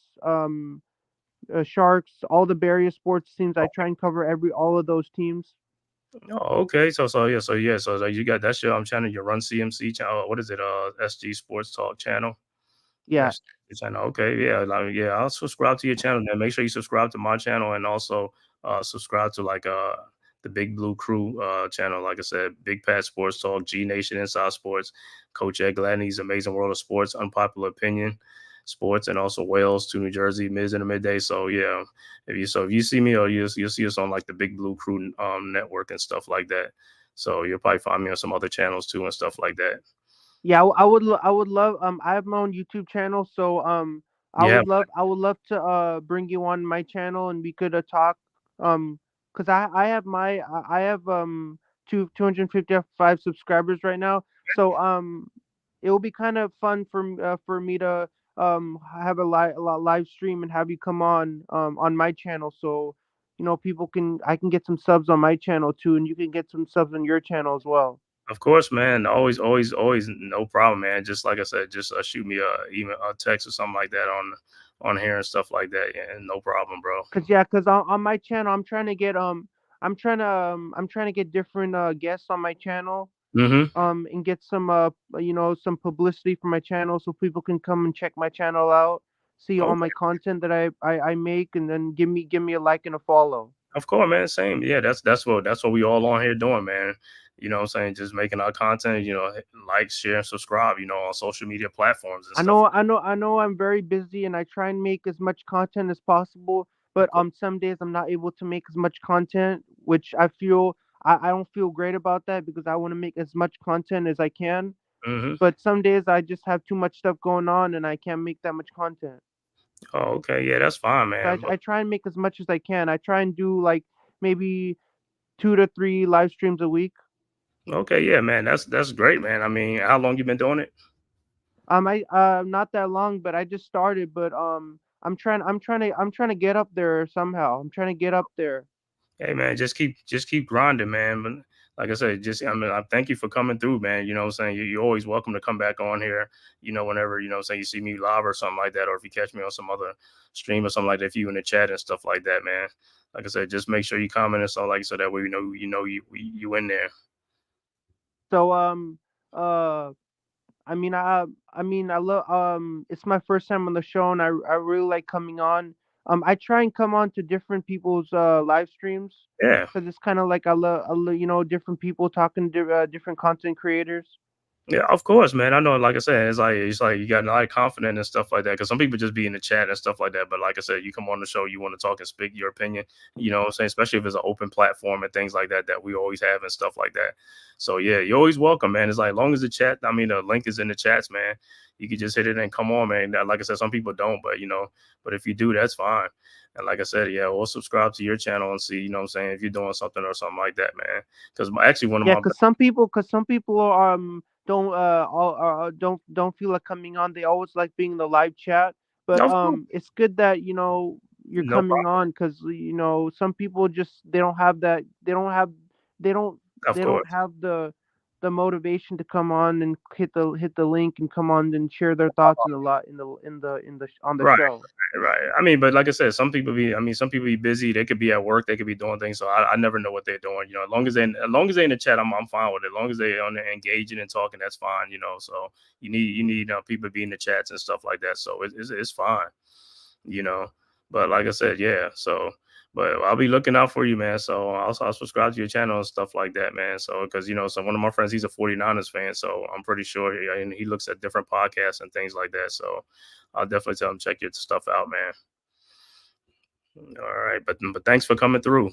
Sharks, all the various sports teams. I try and cover every all of those teams. Oh, okay. So you got that's your channel, your Run CMC channel. What is it? SG Sports Talk channel. Yeah. That's your channel. Okay, yeah, like, yeah. I'll subscribe to your channel. Then make sure you subscribe to my channel and also subscribe to like the Big Blue Crew channel. Like I said, Big Pat Sports Talk, G Nation Inside Sports, Coach Ed Gladney's Amazing World of Sports, Unpopular Opinion. Sports, and also Wales to New Jersey, Mids in the midday. So yeah, if you see me, or you'll see us on like the Big Blue Crew network and stuff like that. So you'll probably find me on some other channels too and stuff like that. Yeah, I would love I have my own YouTube channel, so Yeah, I would love to bring you on my channel and we could talk cuz I have I have 255 subscribers right now. So it will be kind of fun for me to have a live stream and have you come on my channel, so you know people can I can get some subs on my channel too, and you can get some subs on your channel as well. of course, man. Always, no problem, man. Just like I said, just shoot me a email, a text, or something like that on here and stuff like that. Yeah, no problem, bro. Cause on my channel, I'm trying to get I'm trying to get different guests on my channel, Mm-hmm. and get some you know some publicity for my channel so people can come and check my channel out, see all my Okay. content that I make, and then give me a like and a follow. Of course, man. Same. Yeah, that's what we all on here doing, man. You know what I'm saying? Just making our content, like, share, and subscribe, on social media platforms and stuff. I know I'm very busy and I try and make as much content as possible, Of but course. some days I'm not able to make as much content, which I don't feel great about that because I want to make as much content as I can. Mm-hmm. But some days I just have too much stuff going on and I can't make that much content. Oh, okay. Yeah, that's fine, So man. I try and make as much as I can. I try and do like maybe 2 to 3 live streams a week. Okay, yeah, man. That's great, man. I mean, how long you been doing it? I not that long, but I just started. But I'm trying to get up there somehow. I'm trying to get up there. Hey, man, just keep grinding, man. But like I said, I mean, I thank you for coming through, man. You know what I'm saying? You're always welcome to come back on here, whenever, say you see me live or something like that, or if you catch me on some other stream or something like that, if you in the chat and stuff like that, man. Like I said, just make sure you comment and stuff like so that way you in there. So uh I mean I love it's my first time on the show and I really like coming on. I try and come on to different people's live streams Yeah. because it's kind of like I love you know different people talking to different content creators. Yeah, of course, man. I know, like I said, it's like you got a lot of confidence and stuff like that. Because some people just be in the chat and stuff like that. But like I said, you come on the show, you want to talk and speak your opinion. You know what I'm saying? Especially if it's an open platform and things like that we always have and stuff like that. So yeah, you're always welcome, man. It's like, long as the chat, I mean, the link is in the chats, man. You can just hit it and come on, man. Like I said, some people don't, but if you do, that's fine. And like I said, yeah, we'll subscribe to your channel and see, what I'm saying, if you're doing something or something like that, man. Because actually, one of Yeah, my cause some people don't don't feel like coming on. They always like being in the live chat. But of course, it's good that you know you're no coming problem, on because you know some people just they don't have that they don't of they don't course. have the motivation to come on and hit the link and come on and share their thoughts in the lot in the on the Right, show. right. I mean, but like I said, some people be busy. They could be at work. They could be doing things. So I never know what they're doing. As long as they in the chat, I'm fine with it. As long as they on there engaging and talking, that's fine. So you need people to be in the chats and stuff like that. So it's fine. You know, but like I said, yeah. So, but I'll be looking out for you, man. So I'll subscribe to your channel and stuff like that, man. So because so one of my friends, he's a 49ers fan, so I'm pretty sure and he looks at different podcasts and things like that. So I'll definitely tell him check your stuff out, man. All right, but thanks for coming through.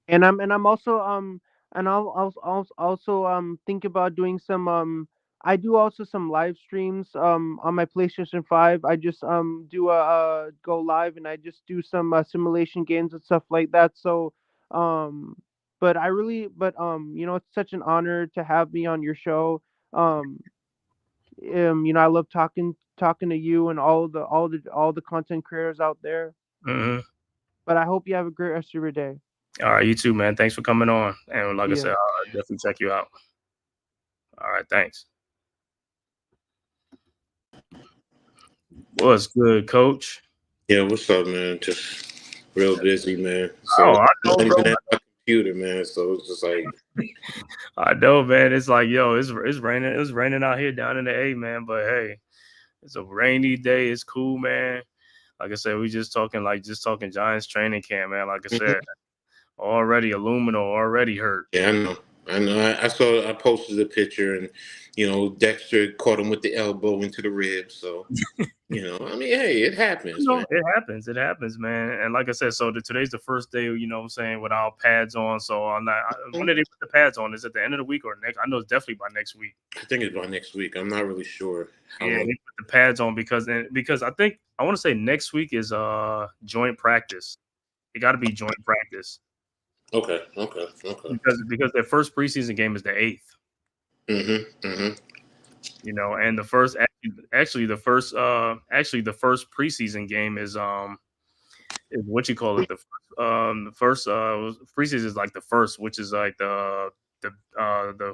And I'm also and also think about doing some I do also some live streams on my PlayStation 5. I just do a go live and I just do some simulation games and stuff like that. So um but you know it's such an honor to have me on your show. Um you know I love talking to you and all the content creators out there. Hmm. But I hope you have a great rest of your day. All right, you too, man. Thanks for coming on. And like I See ya. said, I'll definitely check you out. All right, thanks. What's good, Coach? Yeah, what's up, man? Just real busy, man. Oh, So I I'm know, not bro. even at my computer, man. So it's just like, I know, man. It's like, yo, it's raining. It's raining out here down in the A, man. But hey, it's a rainy day. It's cool, man. Like I said, we just talking Giants training camp, man. Like I said, already aluminum already hurt. yeah, I know. I know. I saw. I posted a picture, and Dexter caught him with the elbow into the ribs. So I mean, hey, it happens, man. It happens. It happens, man. And like I said, so today's the first day, what I'm saying, without pads on. So I'm not. When did they put the pads on? Is it the end of the week or next? I know it's definitely by next week. I think it's by next week. I'm not really sure how Yeah, long. they put the pads on because I think I want to say next week is joint practice. It got to be joint practice. Okay. Because their first preseason game is the 8th. And the first the first preseason game is what you call it, the first preseason is like the first, which is like the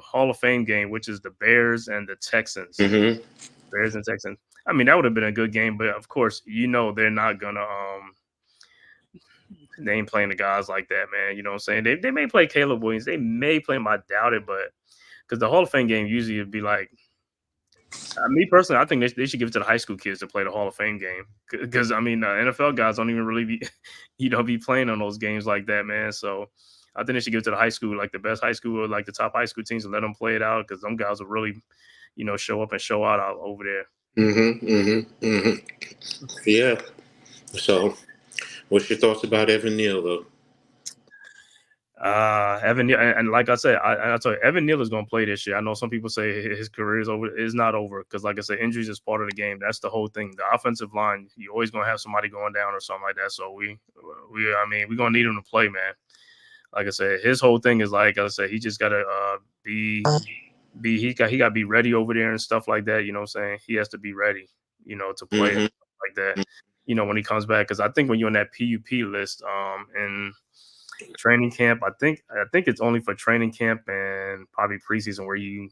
Hall of Fame game, which is the Bears and the Texans. Bears and Texans. I mean, that would have been a good game, but of course, they're not gonna they ain't playing the guys like that, man. You know what I'm saying? They may play Caleb Williams, they may play him, I doubt it, but because the Hall of Fame game usually would be like, me personally, I think they should give it to the high school kids to play the Hall of Fame game because I mean, NFL guys don't even really be, be playing on those games like that, man. So I think they should give it to the high school, like the best high school, or like the top high school teams, and let them play it out because them guys will really, show up and show out over there. Yeah. So, what's your thoughts about Evan Neal, though? Evan Neal, and like I said, I told you, Evan Neal is going to play this year. I know some people say his career is over. It's not over because, like I said, injuries is part of the game. That's the whole thing. The offensive line, you're always going to have somebody going down or something like that. So we're going to need him to play, man. Like I said, his whole thing is, like I said, he just got to he got to be ready over there and stuff like that. You know what I'm saying? He has to be ready, to play and stuff like that. When he comes back, because I think when you're on that PUP list, and training camp, I think it's only for training camp and probably preseason where you're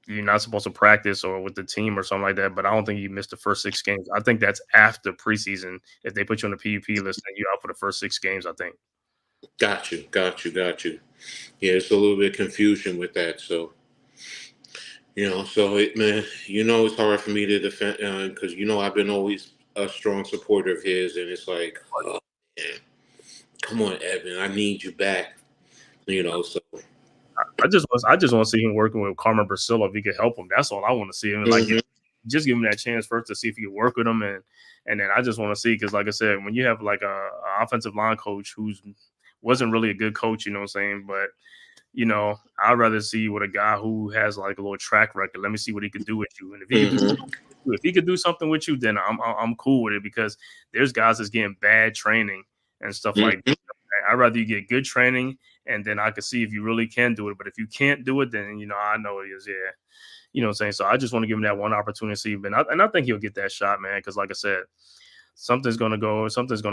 not supposed to practice or with the team or something like that. But I don't think you missed the first 6 games. I think that's after preseason. If they put you on the PUP list, then you're out for the first 6 games, I think. Got you. Yeah, it's a little bit of confusion with that. So, it's hard for me to defend because I've been always a strong supporter of his, and it's like, oh, man. Come on, Evan, I need you back. So I just want to see him working with Carmen Priscilla if he could help him. That's all I want to see him. Like, just give him that chance first to see if he can work with him, and then I just want to see, because like I said, when you have like a offensive line coach who's wasn't really a good coach, you know what I'm saying, but I'd rather see with a guy who has like a little track record. Let me see what he can do with you, and if he could do something with you, then I'm cool with it, because there's guys that's getting bad training and stuff like that. I'd rather you get good training, and then I can see if you really can do it. But if you can't do it, then I know it is. Yeah, you know what I'm saying. So I just want to give him that one opportunity, and I think he'll get that shot, man. Because like I said, something's gonna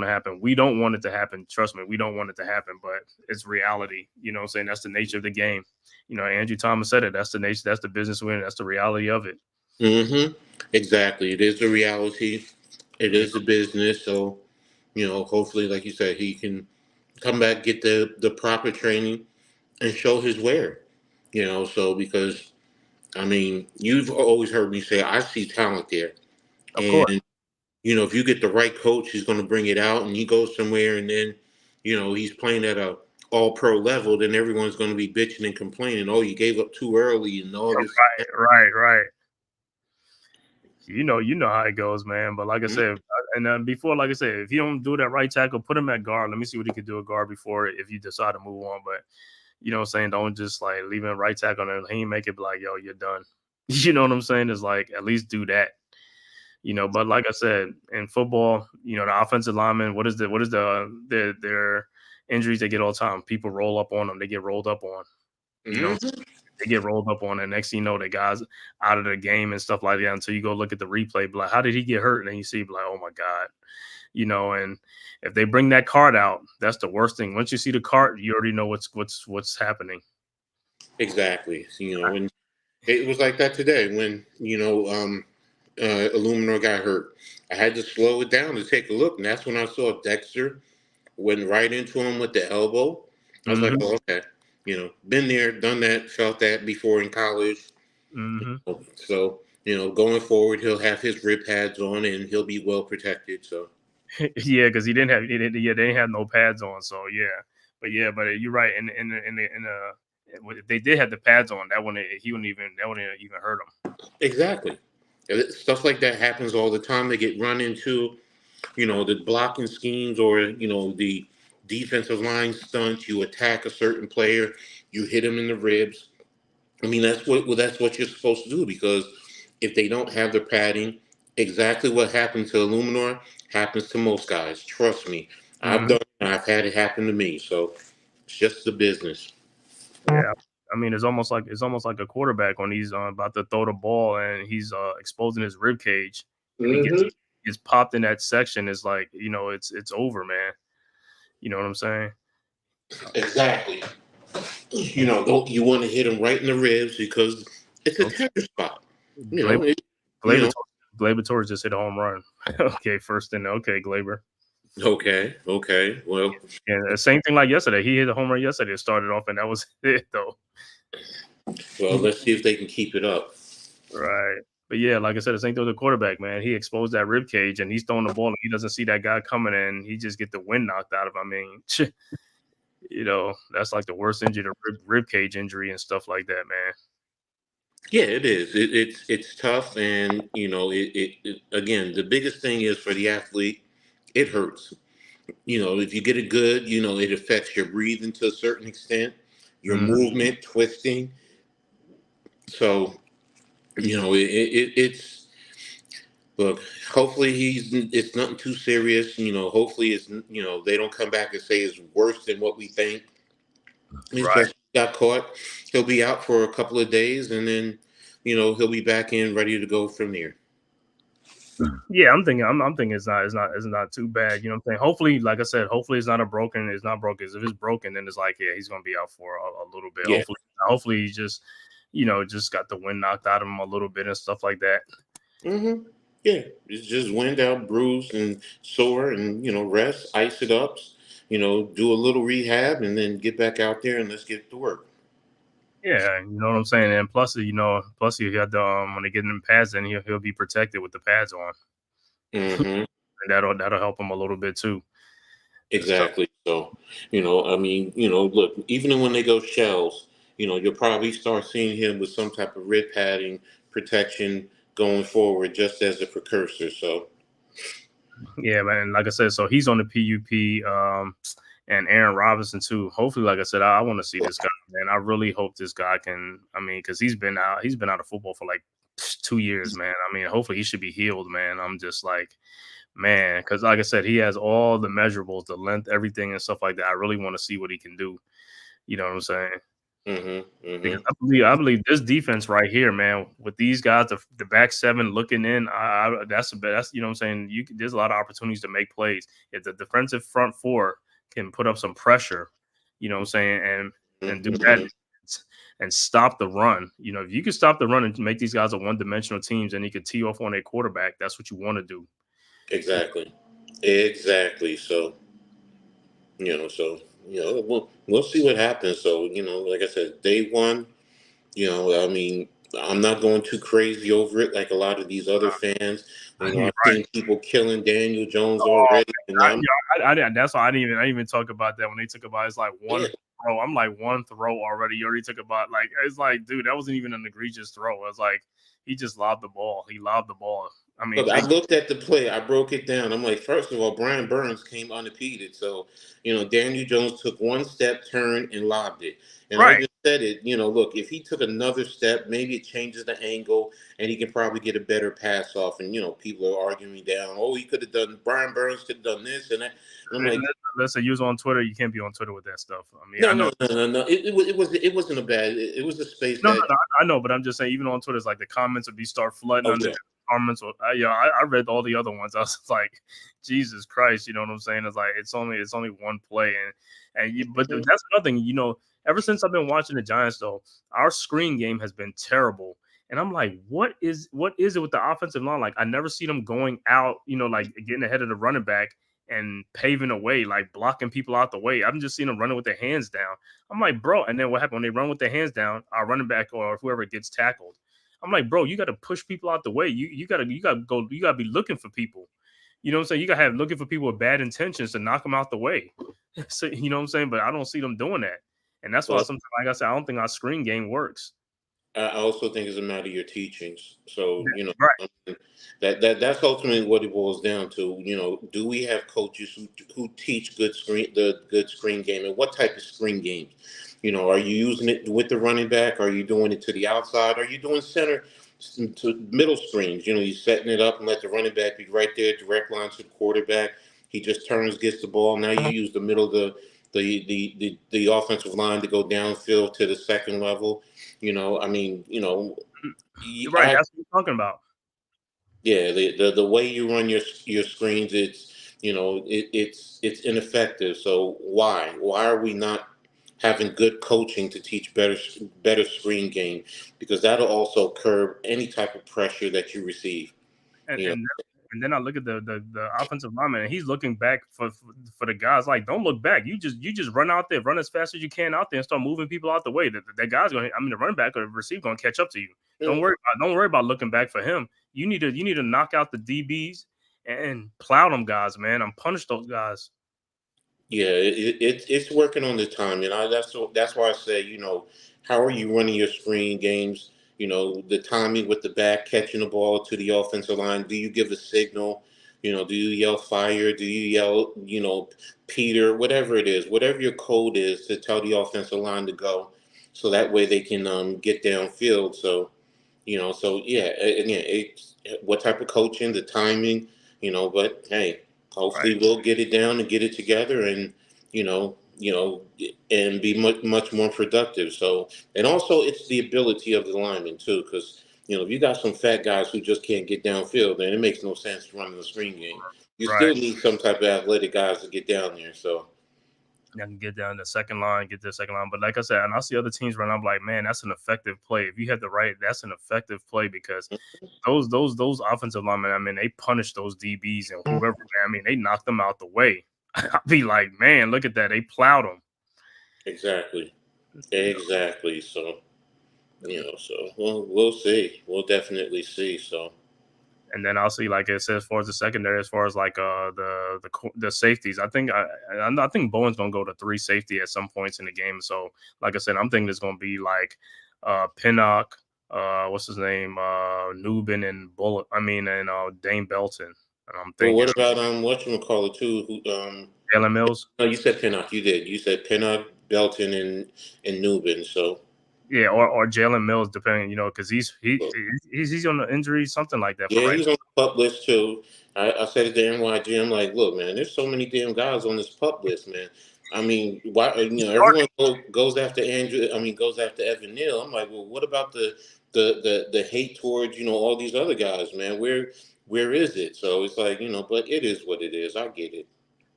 happen. We don't want it to happen. Trust me, we don't want it to happen. But it's reality. You know what I'm saying. That's the nature of the game. Andrew Thomas said it. That's the nature. That's the business we're in. That's the reality of it. Exactly. It is the reality. It is the business. So. Hopefully, like you said, he can come back, get the proper training, and show his wear. So because, I mean, you've always heard me say, I see talent there. Of course. If you get the right coach, he's going to bring it out, and he goes somewhere, and then, he's playing at a all-pro level, then everyone's going to be bitching and complaining, oh, you gave up too early and all this. Right. You know how it goes, man. But like I said, and before, like I said, if you don't do that right tackle, put him at guard. Let me see what he can do at guard before, if you decide to move on. But you know what I'm saying? Don't just like leave him right tackle and he ain't make it, be like, yo, you're done. You know what I'm saying? It's like, at least do that. But like I said, in football, the offensive linemen, what is their injuries they get all the time? People roll up on them. They get rolled up on. They get rolled up on, and next thing you know, the guy's out of the game and stuff like that until you go look at the replay. Be like, how did he get hurt? And then you see, be like, oh my God. And if they bring that card out, that's the worst thing. Once you see the card, you already know what's happening. Exactly. And it was like that today when, Illuminor got hurt. I had to slow it down to take a look, and that's when I saw Dexter went right into him with the elbow. I was like, oh, okay. Been there, done that, felt that before in college. So, going forward, he'll have his rib pads on and he'll be well protected. So, yeah, because they didn't have no pads on. So, yeah, but you're right. In If they did have the pads on, that wouldn't even hurt him. Exactly. Stuff like that happens all the time. They get run into, the blocking schemes or, the defensive line stunts. You attack a certain player, you hit him in the ribs. I mean, that's what you're supposed to do, because if they don't have the padding, exactly what happened to Illuminor happens to most guys. Trust me. I've had it happen to me. So it's just the business. Yeah. I mean, it's almost like a quarterback when he's about to throw the ball and he's exposing his rib cage, and he gets popped in that section. It's like, it's over, man. You know what I'm saying? Exactly. You want to hit him right in the ribs because it's a tender spot. Glaber Torres just hit a home run. Okay, first in. Okay, Glaber. Okay. Well, yeah, the same thing like yesterday. He hit a home run yesterday. It started off, and that was it, though. Well, let's see if they can keep it up. Right. But yeah, like I said, the same thing with the quarterback, man. He exposed that rib cage, and he's throwing the ball, and he doesn't see that guy coming, and he just get the wind knocked out of him. I mean, that's like the worst injury, the rib cage injury and stuff like that, man. Yeah, it is. It's tough, and it again, the biggest thing is for the athlete, it hurts. If you get it good, it affects your breathing to a certain extent, your movement, twisting. So, it's look. Hopefully, it's nothing too serious. Hopefully, they don't come back and say it's worse than what we think. He's just got caught. He'll be out for a couple of days, and then he'll be back in, ready to go from there. Yeah, I'm thinking it's not too bad. You know what I'm saying? Hopefully, like I said, hopefully it's not broken. If it's broken, then it's like, yeah, he's gonna be out for a little bit. Yeah. Hopefully he just got the wind knocked out of him a little bit and stuff like that. Yeah, it's just wind out, bruised and sore, and rest, ice it up, do a little rehab, and then get back out there and let's get to work. Yeah, you know what I'm saying. And plus he had the when they get in pads, then he'll be protected with the pads on. And that'll help him a little bit too. Exactly. So, I mean, look, even when they go shells, you'll probably start seeing him with some type of rib padding protection going forward, just as a precursor. So, yeah, man. Like I said, so he's on the PUP, and Aaron Robinson too. Hopefully, like I said, I want to see this guy, man. I really hope this guy can. I mean, because he's been out of football for like 2 years, man. I mean, hopefully he should be healed, man. I'm just like, man, because like I said, he has all the measurables, the length, everything, and stuff like that. I really want to see what he can do. You know what I'm saying? Because I believe this defense right here, man, with these guys, the back seven looking in, that's you know what I'm saying. There's a lot of opportunities to make plays if the defensive front four can put up some pressure. You know what I'm saying, and do that and stop the run. If you can stop the run and make these guys a one-dimensional teams, and you can tee off on a quarterback, that's what you want to do. Exactly. So, we'll see what happens. So, like I said, day one, I mean, I'm not going too crazy over it like a lot of these other fans. I've seen people killing Daniel Jones already. That's why I didn't even talk about that when they took about it's like one throw. I'm like, one throw already. You already took about like, it's like, dude, that wasn't even an egregious throw. It was like he just lobbed the ball. I mean, look, I looked at the play. I broke it down. I'm like, first of all, Brian Burns came unimpeded. So, Daniel Jones took one step, turned, and lobbed it. And I just said it, look, if he took another step, maybe it changes the angle and he can probably get a better pass off. And, people are arguing down, Brian Burns could have done this and that. And I'm like, let's say you was on Twitter. You can't be on Twitter with that stuff. I mean, no. It wasn't a bad. It was a space. No, I know, but I'm just saying, even on Twitter, it's like the comments would start flooding under. Comments. I read all the other ones. I was like, Jesus Christ, you know what I'm saying? It's like it's only one play, but that's nothing. Ever since I've been watching the Giants, though, our screen game has been terrible, and I'm like, what is it with the offensive line? Like, I never see them going out, like getting ahead of the running back and paving a way, like blocking people out the way. I'm just seeing them running with their hands down. I'm like, bro, and then what happened when they run with their hands down? Our running back or whoever gets tackled. I'm like, bro, you got to push people out the way. You got to be looking for people. You know what I'm saying? You got to have looking for people with bad intentions to knock them out the way. So, you know what I'm saying? But I don't see them doing that. And that's why Well, sometimes, like I said, I don't think our screen game works. I also think it's a matter of your teachings. So, Right. that's ultimately what it boils down to. Do we have coaches who teach the good screen game, and what type of screen games? Are you using it with the running back? Are you doing it to the outside? Are you doing center to middle screens? You're setting it up and let the running back be right there, direct line to the quarterback. He just turns, gets the ball. Now you use the middle of the offensive line to go downfield to the second level. I mean, You're right. That's what I'm talking about. yeah, the way you run your screens, it's ineffective. So why are we not having good coaching to teach better screen game? Because that'll also curb any type of pressure that you receive. And You know, and and then I look at the offensive lineman, and he's looking back for the guys. Like, don't look back. You just run out there, run as fast as you can out there, and start moving people out the way. That guy's going. I mean, the running back or the receiver going to catch up to you. Don't worry about looking back for him. You need to knock out the DBs and plow them guys, man, and punish those guys. Yeah, it's working on the time, and that's why I say, how are you running your screen games? The timing with the back catching the ball to the offensive line. Do you give a signal? Do you yell fire? Do you yell, Peter? Whatever it is, whatever your code is to tell the offensive line to go, so that way they can get downfield. So yeah, and yeah, what type of coaching, the timing, but hey, hopefully Right. we'll get it down and get it together, and you know, you know, and be much more productive. So, and also it's the ability of the lineman too, because if you got some fat guys who just can't get downfield, then it makes no sense running the screen game. You Right. still need some type of athletic guys to get down there. So. I can get down the second line, get to the second line. But like I said, and I see other teams run, I'm like, man, that's an effective play. If you have the right, that's an effective play because those offensive linemen, I mean, they punish those DBs and whoever, man, I mean, they knock them out the way. I'd be like, man, look at that. They plowed them. Exactly. Exactly. So, we'll see. We'll definitely see. So. And then I'll see, like it says, as far as the secondary, as far as like the safeties, I think Bowen's gonna go to 3 safety at some points in the game. So, like I said, I'm thinking it's gonna be like Pinnock, what's his name, Newbin and Bullet. I mean, and Dane Belton. And I'm Well, thinking what about whatchamacallit too? Jalen Mills. No, you said Pinnock. You did. You said Pinnock, Belton, and Newbin. So. Yeah, or Jalen Mills, depending, because he's on the injury, something like that. For Yeah, right he's on the pup list too. I said it to NYG. I'm like, look, man, there's so many damn guys on this pup list, man. I mean, why? Everyone goes after Andrew. I mean, goes after Evan Neal. I'm like, well, what about the hate towards all these other guys, man? Where is it? So it's like but it is what it is. I get it.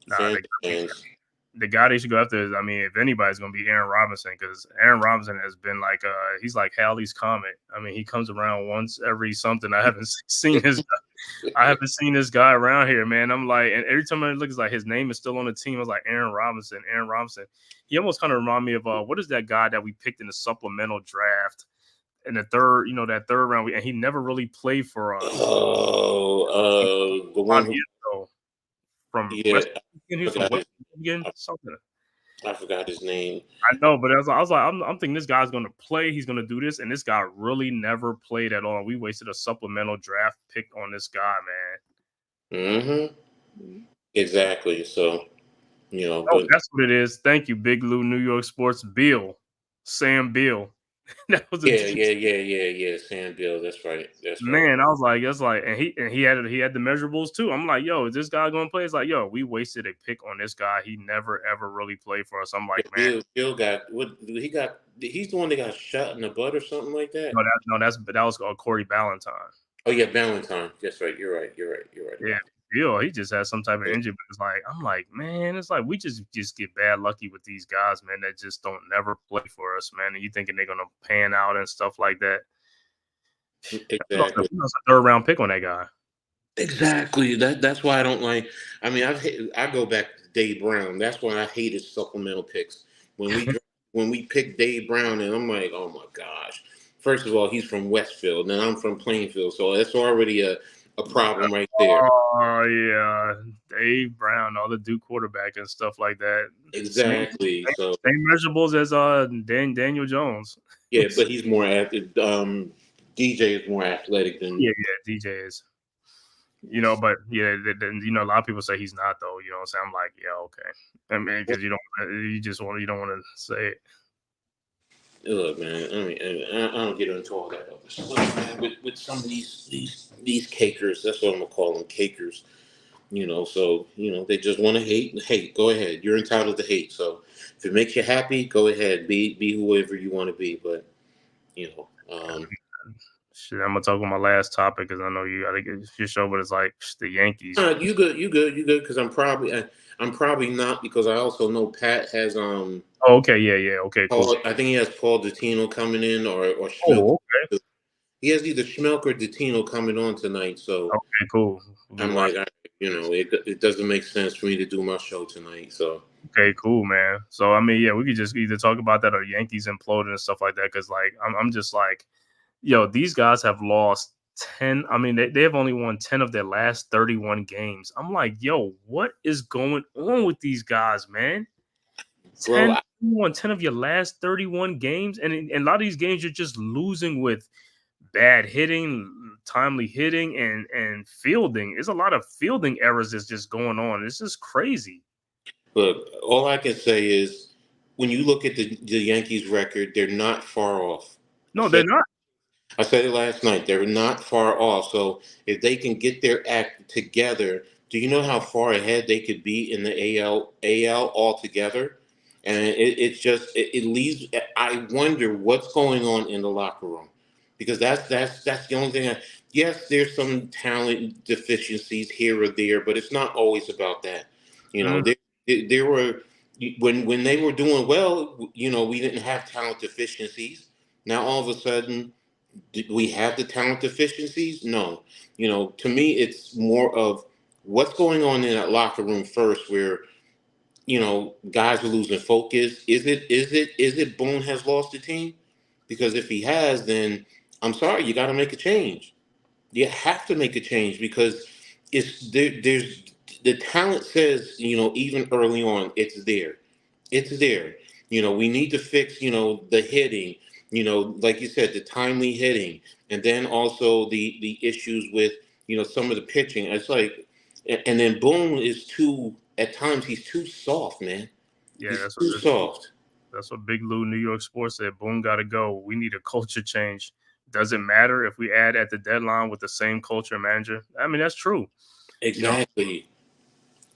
Nah, Fans. the guy they should go after is, I mean, if anybody's going to be Aaron Robinson, because Aaron Robinson has been like, he's like Halley's Comet. I mean, he comes around once every something. I haven't seen this guy around here, man. I'm like, and every time I look, it's like his name is still on the team. I was like, Aaron Robinson. He almost kind of remind me of what is that guy that we picked in the supplemental draft in the third, that third round, and he never really played for us. Oh, the one who, from yeah, West Michigan, he's from West Michigan, something. I forgot his name. I know, but I was like, I'm thinking this guy's going to play. He's going to do this, and this guy really never played at all. We wasted a supplemental draft pick on this guy, man. Mm-hmm. Exactly. So, but that's what it is. Thank you, Big Lou, New York Sports. Sam Beal. That was yeah. Sam Beal. That's right. Man, I was like, that's like, and he had the measurables too. I'm like, yo, is this guy going to play? It's like, yo, we wasted a pick on this guy. He never ever really played for us. I'm like, man, Beal got what he got. He's the one that got shot in the butt or something like that. That was Corey Ballantyne. Oh yeah, Ballantyne. That's right. You're right. Yeah. Bill, he just has some type of injury, but it's like, I'm like, man, it's like we just get bad lucky with these guys, man, that just don't never play for us, man. And you thinking they're gonna pan out and stuff like that. Exactly. That's a 3rd round pick on that guy. Exactly. That's why I don't like. I mean, I go back to Dave Brown. That's why I hated supplemental picks when we picked Dave Brown, and I'm like, oh my gosh. First of all, he's from Westfield, and I'm from Plainfield, so that's already a a problem right there. Oh yeah, Dave Brown, all the Duke quarterback and stuff like that. Exactly. So Same measurables as Daniel Jones. yeah, but he's more DJ is more athletic than. Yeah, DJ is. But yeah, a lot of people say he's not though. You know what I'm saying? I'm like, yeah, okay. I mean, because you don't want to say it. Look, man. I mean, I don't get into all that other stuff, man. With some of these cakers, that's what I'm gonna call them, cakers. So they just want to hate. Go ahead. You're entitled to hate. So if it makes you happy, go ahead. Be whoever you want to be. But Shit, I'm gonna talk about my last topic because I know you gotta get your show, but it's like the Yankees. You good. Because I'm probably not, because I also know Pat has Oh, okay, yeah, okay, cool. Paul, I think he has Paul Dottino coming in or Schmelk. Oh, okay. He has either Schmelk or Dottino coming on tonight. So okay, cool. I'm like, it doesn't make sense for me to do my show tonight. So okay, cool, man. So I mean, yeah, we could just either talk about that or Yankees imploding and stuff like that. Because like, I'm just like, yo, these guys have lost 10. I mean, they have only won 10 of their last 31 games. I'm like, yo, what is going on with these guys, man? 10 of your last 31 games, and in a lot of these games, you're just losing with bad hitting, timely hitting, and fielding. There's a lot of fielding errors that's just going on. It's just crazy. Look, all I can say is when you look at the Yankees record, they're not far off. No, they're not. I said it last night. They're not far off. So if they can get their act together, do you know how far ahead they could be in the AL altogether? And it leaves. I wonder what's going on in the locker room, because that's the only thing. Yes, there's some talent deficiencies here or there, but it's not always about that. There were, when they were doing well, we didn't have talent deficiencies. Now all of a sudden, do we have the talent deficiencies? No. To me, it's more of what's going on in that locker room first, where guys are losing focus. Is it Boone has lost the team? Because if he has, then I'm sorry, you got to make a change. You have to make a change, because there's the talent says, even early on, it's there. It's there. We need to fix, the hitting, like you said, the timely hitting, and then also the issues with, some of the pitching. It's like, and then Boone is at times he's too soft, man. Yeah, he's too soft. That's what Big Lou New York Sports said. Boone got to go. We need a culture change. Doesn't matter if we add at the deadline with the same culture manager. I mean, that's true. Exactly.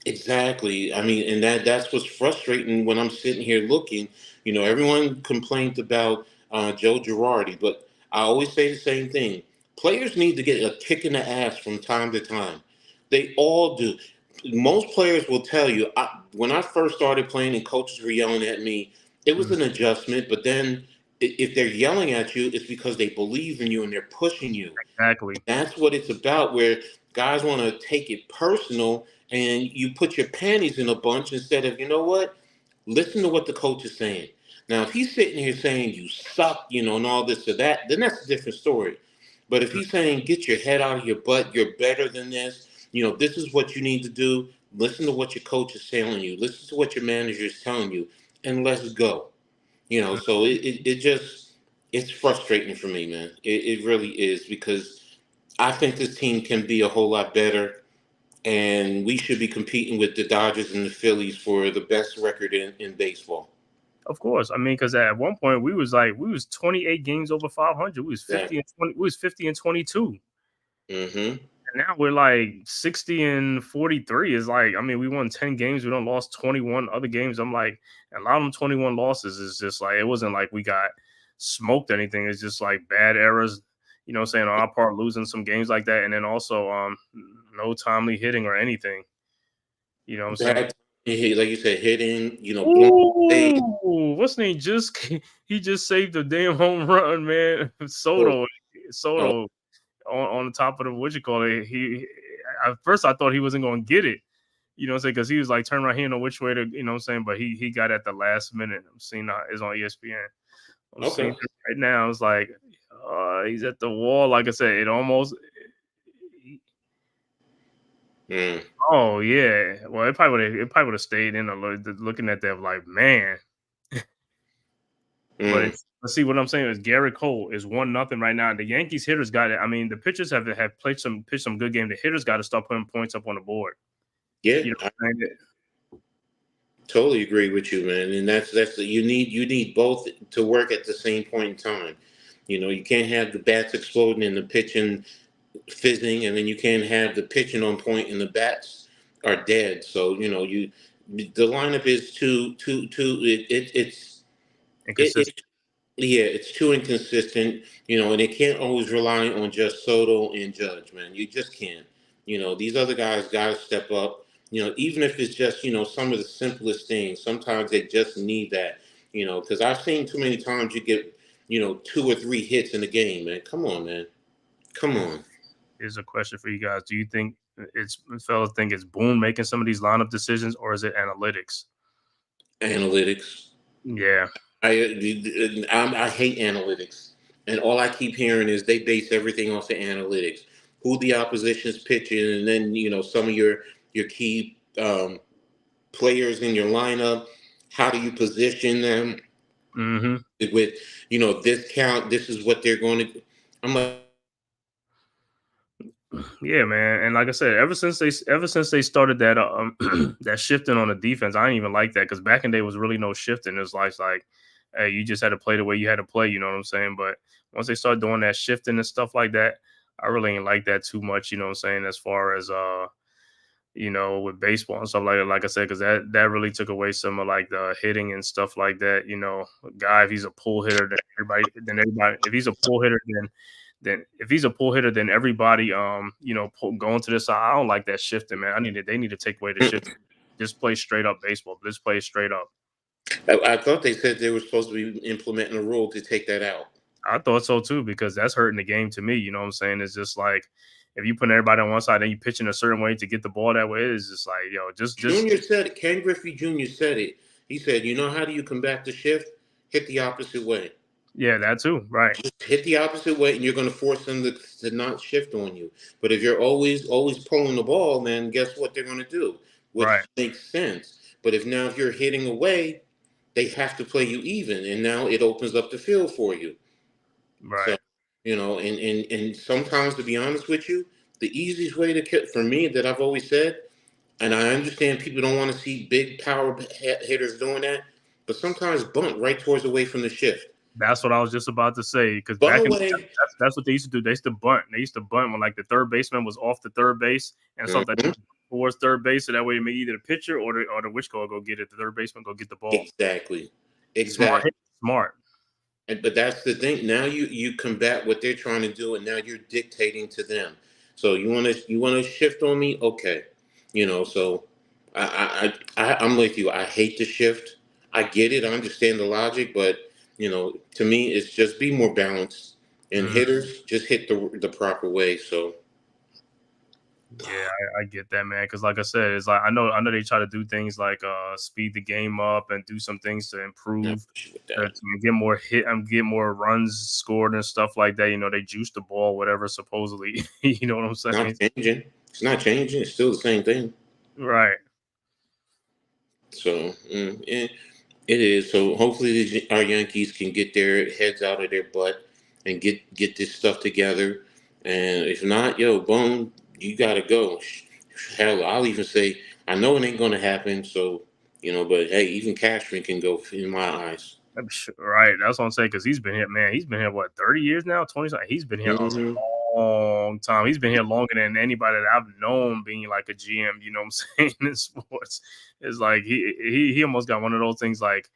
Exactly. I mean, and that's what's frustrating when I'm sitting here looking. Everyone complains about Joe Girardi, but I always say the same thing. Players need to get a kick in the ass from time to time. They all do. Most players will tell you, when I first started playing and coaches were yelling at me, it was an adjustment. But then if they're yelling at you, it's because they believe in you and they're pushing you. Exactly. That's what it's about, where guys want to take it personal, and you put your panties in a bunch instead of, listen to what the coach is saying. Now, if he's sitting here saying you suck, and all this or that, then that's a different story. But if he's saying, get your head out of your butt, you're better than this, this is what you need to do. Listen to what your coach is telling you. Listen to what your manager is telling you, and let's go. So it's frustrating for me, man. It really is, because I think this team can be a whole lot better, and we should be competing with the Dodgers and the Phillies for the best record in baseball. Of course. I mean, because at one point we was 28 games over 500. We was 50 and 20. We was 50 and 22. Mm-hmm. And now we're like 60 and 43. Is like, I mean, we won 10 games. We don't lost 21 other games. I'm like, a lot of them 21 losses is just like, it wasn't like we got smoked or anything. It's just like bad errors, on our part, losing some games like that. And then also no timely hitting or anything. You know what I'm saying? Like you said, hitting, Ooh, what's his name? He just saved a damn home run, man. Soto on the top of the, what you call it. He at first I thought he wasn't going to get it, because he was like turn right here, know which way to, but he got at the last minute. I'm seeing it's on ESPN. I'm seeing it right now. It's like he's at the wall. Like I said, it almost. Mm. Oh yeah. Well, it probably would have stayed in looking at that like man. But Mm. let's see what I'm saying is Garrett Cole is 1-0 right now. The Yankees hitters got it. I mean, the pitchers have pitched some good game. The hitters got to start putting points up on the board. Yeah, You know I what I'm saying? totally agree with you, man. And you need both to work at the same point in time. You can't have the bats exploding and the pitching fizzing, and then you can't have the pitching on point and the bats are dead. So the lineup is too. Inconsistent. It Yeah, it's too inconsistent, and it can't always rely on just Soto and Judge, man. You just can't. These other guys got to step up. Even if it's just some of the simplest things. Sometimes they just need that. Because I've seen too many times you get 2 or 3 hits in a game, man. Come on, man. Come on. Here's a question for you guys. Do you think fellas think it's Boone making some of these lineup decisions, or is it analytics? Analytics. Yeah. I hate analytics, and all I keep hearing is they base everything off the analytics, who the opposition's pitching, and then some of your key players in your lineup. How do you position them Mm-hmm. with this count? This is what they're going to. I'm like, Yeah, man. And like I said, ever since they started that that shifting on the defense, I didn't even like that because back in the day was really no shifting. It was like, hey, you just had to play the way you had to play. You know what I'm saying? But once they started doing that shifting and stuff like that, I really ain't like that too much. You know what I'm saying? As far as with baseball and stuff like that. Like I said, because that really took away some of like the hitting and stuff like that. A guy if he's a pull hitter, then everybody if he's a pull hitter, then if he's a pull hitter, then everybody going to this side. I don't like that shifting, man. They need to take away the shift. Just play straight up baseball. Just play straight up. I thought they said they were supposed to be implementing a rule to take that out. I thought so too because that's hurting the game to me. You know what I'm saying? It's just like if you put everybody on one side and you pitching a certain way to get the ball that way, it's just like just Junior said it. Ken Griffey Jr. said it. He said, how do you combat the shift? Hit the opposite way. yeah, that too, right? Just hit the opposite way, and you're going to force them to not shift on you. But if you're always pulling the ball, then guess what they're going to do? Which Right. makes sense. But if you're hitting away, they have to play you even, and now it opens up the field for you. Right. So, and sometimes, to be honest with you, the easiest way to kill for me that I've always said, and I understand people don't want to see big power hitters doing that, but sometimes bunt right towards away from the shift. That's what I was just about to say. Because Bunt back in away. that's what they used to do. They used to bunt. They used to bunt when like the third baseman was off the third base and something towards third base, so that way maybe either the pitcher or the which go get it. The third baseman go get the ball. Exactly. Smart. But that's the thing. Now you combat what they're trying to do, and now you're dictating to them. So you want to shift on me, okay? So I'm with you. I hate the shift. I get it. I understand the logic, but to me, it's just be more balanced. And hitters just hit the proper way. So yeah, I get that, man. Because like I said, it's like I know they try to do things like speed the game up and do some things to improve, to get more hit and get more runs scored and stuff like that. They juice the ball, whatever. Supposedly, you know what I'm saying? It's not changing. It's still the same thing. Right. So it is. So hopefully our Yankees can get their heads out of their butt and get this stuff together. And if not, Bone, you gotta go. Hell, I'll even say I know it ain't gonna happen. So but hey, even Cashman can go in my eyes. Right. That's what I'm saying. Because he's been here, man. He's been here what 30 years now, 20. He's been here a long time. He's been here longer than anybody that I've known being like a GM. You know what I'm saying? In sports, it's like he almost got one of those things like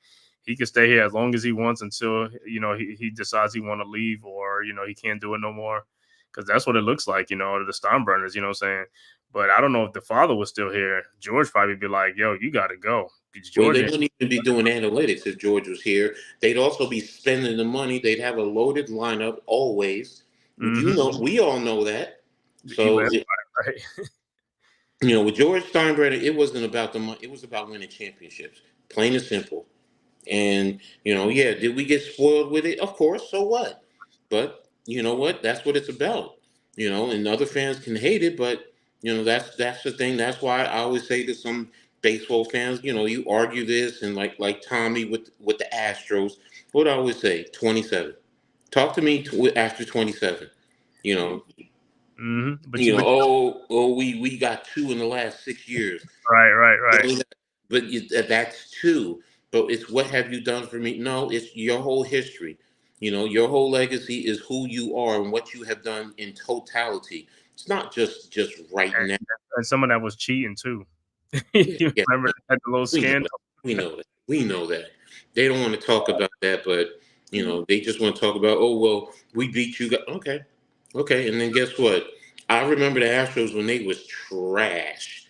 he can stay here as long as he wants until he decides he want to leave or he can't do it no more. Because that's what it looks like, the Steinbrenners. You know what I'm saying? But I don't know if the father was still here. George probably be like, "Yo, you got to go." Well, they wouldn't even be doing analytics if George was here. They'd also be spending the money. They'd have a loaded lineup always. We all know that. So, right. With George Steinbrenner, it wasn't about the money. It was about winning championships, plain and simple. And did we get spoiled with it? Of course. So what? But you know what? That's what it's about. And other fans can hate it, but That's the thing. That's why I always say to some baseball fans, you argue this, and like Tommy with the Astros. What I always say, 27. Talk to me after 27. You know, But you, we got two in the last 6 years. right. But that's two. But it's what have you done for me? No, it's your whole history. Your whole legacy is who you are and what you have done in totality. It's not just right now. And some of that was cheating too. Yeah, You yeah, remember that little we know scandal? that. We know that. We know that. They don't want to talk about that, but they just want to talk about, oh well, we beat you. Okay, okay, and then guess what? I remember the Astros when they was trash.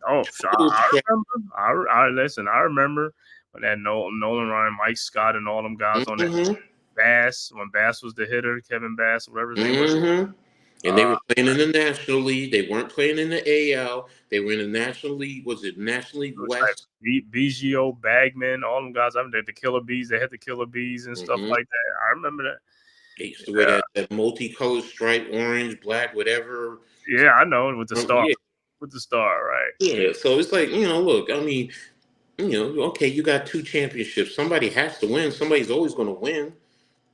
Oh, so Total I trash. remember. I listen. I remember when that Nolan Ryan, Mike Scott, and all them guys on that Mm-hmm. Bass, when Bass was the hitter, Kevin Bass, whatever his name was. Mm-hmm. And they Uh, were playing in the National League. They weren't playing in the AL. They were in the National League. Was it National League it was like West? Biggio, Bagman, all them guys. I remember the Killer Bees. They had the Killer Bees and stuff Mm-hmm. like that. I remember that. They used to wear that multicolored stripe, orange, black, whatever. Yeah, I know with the star, Yeah, with the star, right? yeah. So it's like, look, I mean, okay, you got two championships. Somebody has to win. Somebody's always going to win.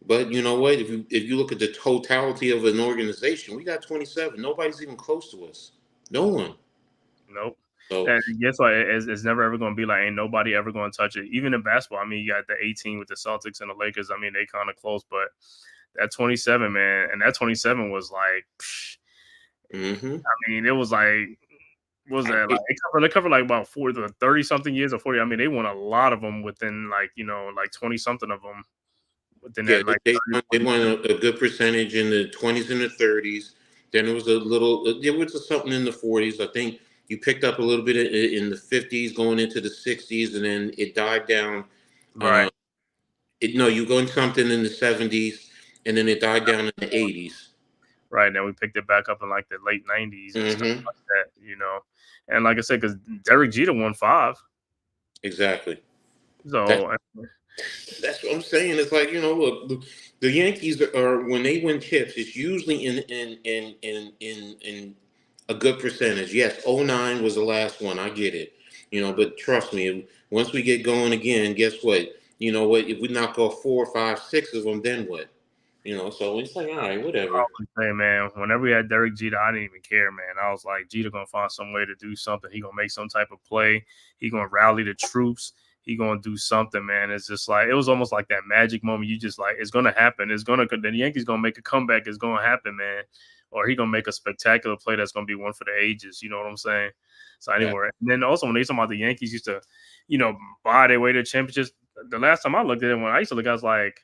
But you know what? If you look at the totality of an organization, we got 27. Nobody's even close to us. No one. Nope. So And guess what? It's never ever going to be like, ain't nobody ever going to touch it. Even in basketball, I mean, you got the 18 with the Celtics and the Lakers. I mean, they kind of close, but that 27, man, and that 27 was like, mm-hmm. I mean, it was like, what was that like? They covered like about 30 something years or 40. I mean, they won a lot of them within like 20 something of them within Yeah, that like they won a good percentage in the 20s and the 30s. Then there was there was something in the 40s. I think you picked up a little bit in the 50s, going into the 60s, and then it died down. right. No, you go in something in the 70s, and then it died down in the 80s. Right. Now we picked it back up in like the late 90s and stuff Mm-hmm. like that. And like I said, because Derek Jeter won 5. Exactly. So That's what I'm saying. It's like, look, the Yankees are, when they win chips, it's usually in a good percentage. Yes, '09 was the last one. I get it. But trust me, once we get going again, guess what? You know what? If we knock off 4, 5, 6 of them, then what? So it's like, all right, whatever. hey man, whenever we had Derek Jeter, I didn't even care, man. I was like, Jeter gonna find some way to do something. He gonna make some type of play. He gonna rally the troops. He gonna do something, man. It's just like it was almost like that magic moment. You just like it's gonna happen. The Yankees gonna make a comeback. It's gonna happen, man. Or he gonna make a spectacular play that's gonna be one for the ages. You know what I'm saying? So anyway, and then also when they talking about the Yankees used to, buy their way to championships. The last time I looked at it, when I used to look, I was like,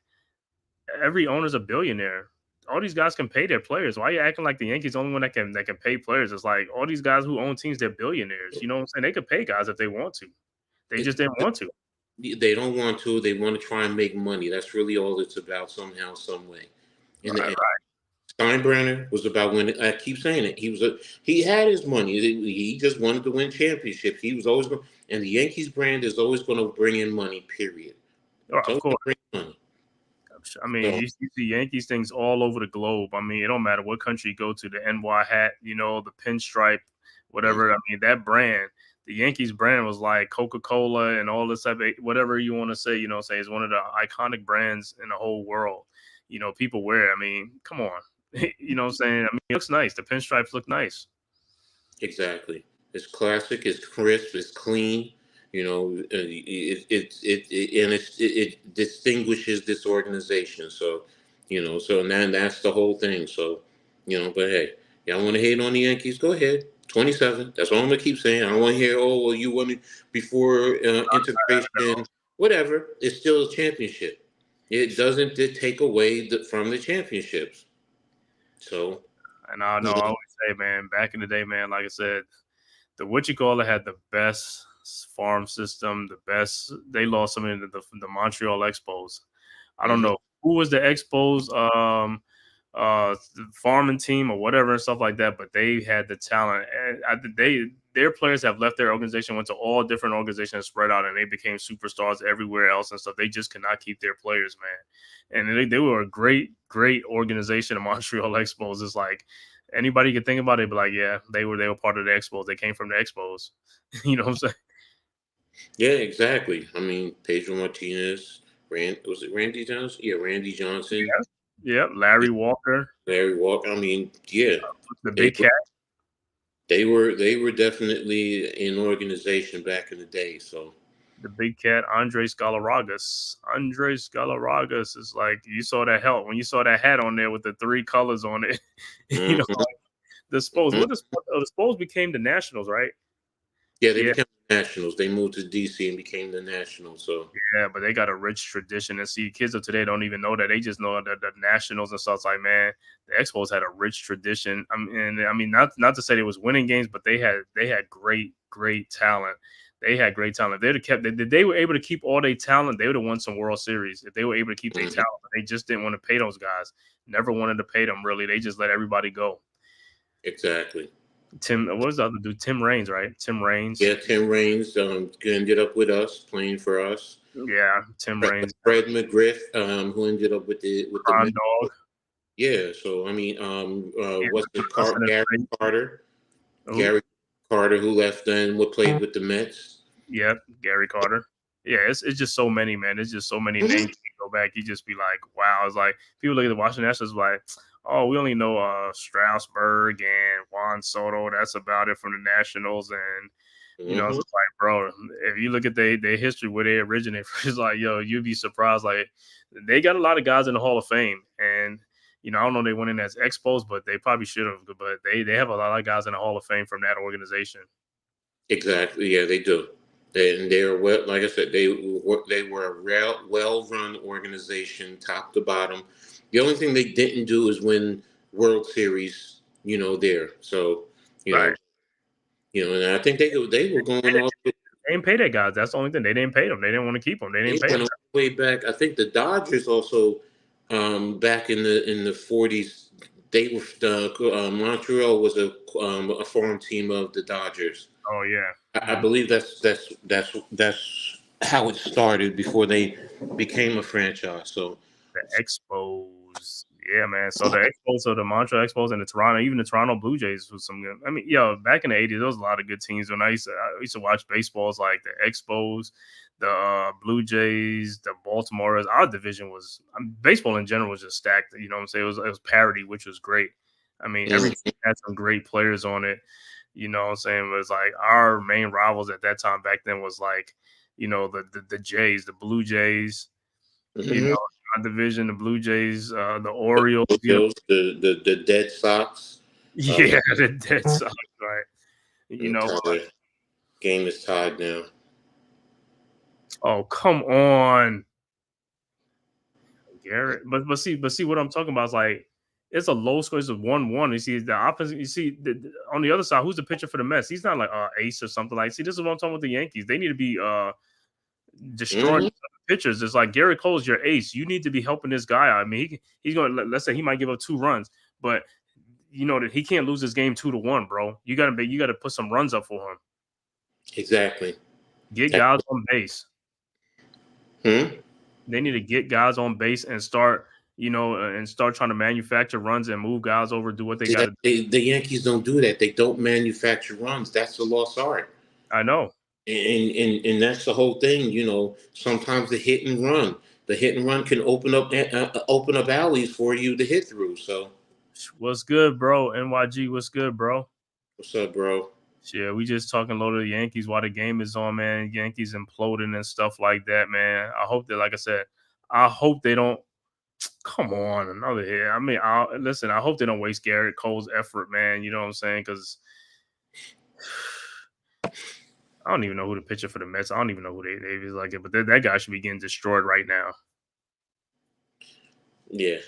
every owner's a billionaire. All these guys can pay their players. Why are you acting like the Yankees the only one that can pay players? It's like all these guys who own teams, they're billionaires. You know what I'm saying? They could pay guys if they want to. They just didn't want to. They don't want to. They want to try and make money. That's really all it's about, somehow, some way. In the end. Steinbrenner was about winning. I keep saying it. He had his money. He just wanted to win championships. He was always going, and the Yankees brand is always going to bring in money. Period. Oh, of course. Bring money. I mean, you see Yankees things all over the globe. I mean, it don't matter what country you go to. The NY hat, the pinstripe, whatever. I mean, that brand, the Yankees brand was like Coca-Cola and all this type of whatever you want to say. Say it's one of the iconic brands in the whole world. People wear it. I mean, come on. You know what I'm saying? I mean, it looks nice. The pinstripes look nice. Exactly. It's classic. It's crisp. It's clean. It distinguishes this organization. So, so now that's the whole thing. So, but hey, y'all want to hate on the Yankees? Go ahead. 27. That's all I'm gonna keep saying. I don't want to hear, oh well, you wanted before integration, whatever. It's still a championship. It doesn't take away from the championships. So, and I know I always say, man, back in the day, man, like I said, the whatchamacallit had the best farm system, the best. They lost some in the Montreal Expos. I don't know who was the Expos farming team or whatever and stuff like that, but they had the talent. And their players have left their organization, went to all different organizations, spread out, and they became superstars everywhere else and stuff. They just cannot keep their players, man. And they were a great organization. The Montreal Expos is like Anybody could think about it, but like, yeah, they were part of the Expos. They came from the Expos. You know what I'm saying? Yeah, exactly. I mean, Pedro Martinez, was it Randy Johnson? Yeah, Randy Johnson, Yep. Larry Walker, Larry Walker. I mean, yeah, the they Big Cat, they were definitely an organization back in the day. So the Big Cat, Andres Galarragas. Andres Galarragas is like, you saw that help when you saw that hat on there with the 3 colors on it. You know, mhm, the Spos. mhm. What the Spos became the Nationals, right? Yeah, they Yeah. became the Nationals. They moved to DC and became the Nationals. So Yeah, but they got a rich tradition. And see, kids of today don't even know that. They just know that the Nationals and stuff. It's like, man, the Expos had a rich tradition. I mean, not to say they was winning games, but they had great talent. They had great talent. They'd have kept. They were able to keep all their talent. They would have won some World Series if they were able to keep their mhm, talent. But they just didn't want to pay those guys. Never wanted to pay them. Really, they just let everybody go. exactly. What was the other dude? Tim Raines, right? Tim Raines. Yeah, Tim Raines ended up with us, playing for us. Yeah, Tim Raines. Fred McGriff, who ended up with the Crime Mets. Dog. Yeah, so I mean, Yeah, what's the Hustle and Gary Free. Carter? Who? Gary Carter, who left then, what played with the Mets. Yep, Gary Carter. Yeah, it's just so many, man. It's just so many Mhm. names. You go back, you just be like, wow. It's like people look at the Washington Nationals like, oh, we only know Strasburg and Juan Soto. That's about it from the Nationals. And so Mhm. it's like, bro, if you look at their history where they originate, it's like, yo, you'd be surprised. Like they got a lot of guys in the Hall of Fame, and I don't know they went in as Expos, but they probably should have. But they have a lot of guys in the Hall of Fame from that organization. Exactly. Yeah, they do. They are well, like I said, they were a well-run organization, top to bottom. The only thing they didn't do is win World Series. There. So you know, Right. and I think they were going off. They didn't pay their guys. That's the only thing. They didn't pay them. They didn't want to keep them. They They didn't pay went them. all the way back. I think the Dodgers also, back in the 40s, they were Montreal was a farm team of the Dodgers. Oh yeah. I believe that's how it started before they became a franchise. So The Expos. Yeah, man. So the Expos, so the Montreal Expos and the Toronto, even the Toronto Blue Jays was some good. I mean, back in the 80s, there was a lot of good teams. When I used to watch baseballs like the Expos, the Blue Jays, the Baltimore's. Our division was baseball in general was just stacked. You know what I'm saying? It was parity, which was great. I mean, every mhm, team had some great players on it. You know what I'm saying? It was like our main rivals at that time back then was like, the Jays, the Blue Jays, you mhm. know, our division, the Blue Jays, the Orioles, Orioles, the Dead Sox. yeah, the Dead Sox, right? You I'm know, tired. Game is tied now. oh come on, Garrett. But see what I'm talking about is like it's a low score. It's a 1-1. You see the opposite. You see on the other side, who's the pitcher for the Mets? He's not like ace or something like. See, this is what I'm talking about. The Yankees, they need to be destroying Hmm. pitchers. It's like Gary Cole's your ace. You need to be helping this guy out. I mean, he's going. Let's say he might give up 2 runs, but you know that he can't lose this game 2-1, bro. You gotta put some runs up for him. Exactly. Get guys on base. Hmm? They need to get guys on base and start trying to manufacture runs and move guys over, do what they See, got to do. the Yankees don't do that. They don't manufacture runs. That's the lost art. I know. And that's the whole thing. Sometimes the hit and run can open up alleys for you to hit through. So What's good, bro? NYG, what's good, bro? what's up, bro? Yeah, we just talking low to the Yankees while the game is on, man. Yankees imploding and stuff like that, man. I hope that, like I said, I hope they don't. Come on, another hit. I mean, listen. I hope they don't waste Garrett Cole's effort, man. You know what I'm saying? Because I don't even know who the pitcher for the Mets. I don't even know who they is like it, but that guy should be getting destroyed right now. Yeah,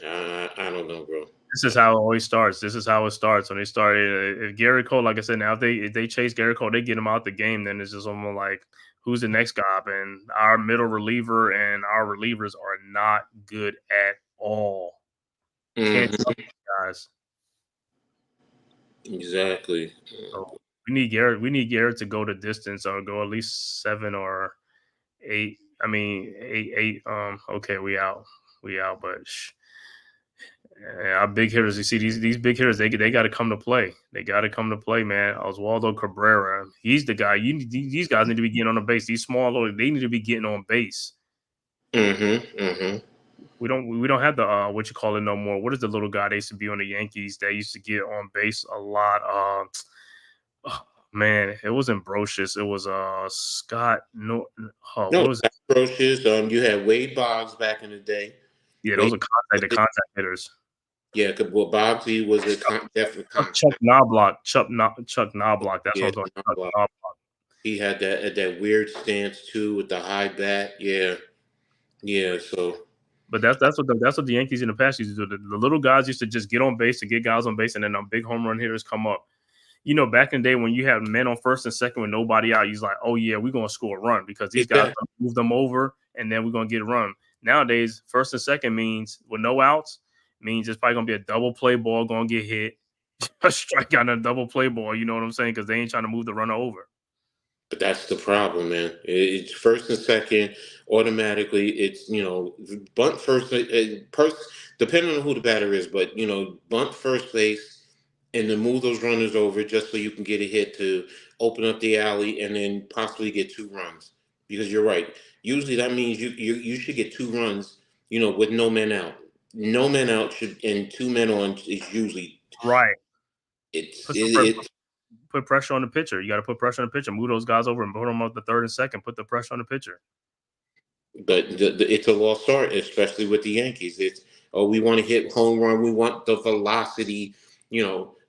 I don't know, bro. This is how it always starts. This is how it starts when they started. If Gary Cole, like I said, now if they chase Gary Cole, they get him out the game. Then it's just almost like who's the next guy up? And our middle reliever and our relievers are not good at all. Can't Hmm. trust these guys. Exactly. So we need Garrett. We need Garrett to go the distance or go at least 7 or 8. I mean 8. Okay, we out. We out. But Yeah, our big hitters. You see these big hitters. They got to come to play. They got to come to play, man. Oswaldo Cabrera. He's the guy. These guys need to be getting on the base. These small, they need to be getting on base. We don't have the what you call it no more. What is the little guy that used to be on the Yankees that used to get on base a lot? Oh, man, it wasn't Brocious. It was Scott. No, No, what was it? Brocious. You had Wade Boggs back in the day. Yeah, those are the contact hitters. Yeah, well, Boggsy was a definite contact. Chuck Knobloch. Chuck Knobloch. That's what I'm talking about. Chuck Knobloch. He had that weird stance too with the high bat. Yeah. So, but that's what the Yankees in the past used to do. The little guys used to just get on base to get guys on base, and then big home run hitters come up. You know, back in the day when you had men on first and second with nobody out, he's like, oh yeah, we're gonna score a run because these guys move them over, and then we're gonna get a run. Nowadays, first and second means with no outs means it's probably gonna be a double play ball gonna get hit, a strike out and a double play ball. You know what I'm saying? Because they ain't trying to move the runner over. But that's the problem, man. It's first and second automatically. It's bunt first, depending on who the batter is, but bunt first base and then move those runners over just so you can get a hit to open up the alley and then possibly get 2 runs. Because you're right. Usually that means you should get 2 runs, with no men out. No men out and 2 men on is usually right. It's put pressure on the pitcher. You got to put pressure on the pitcher. Move those guys over and put them up the third and second. Put the pressure on the pitcher. But it's a lost art, especially with the Yankees. It's we want to hit home run. We want the velocity.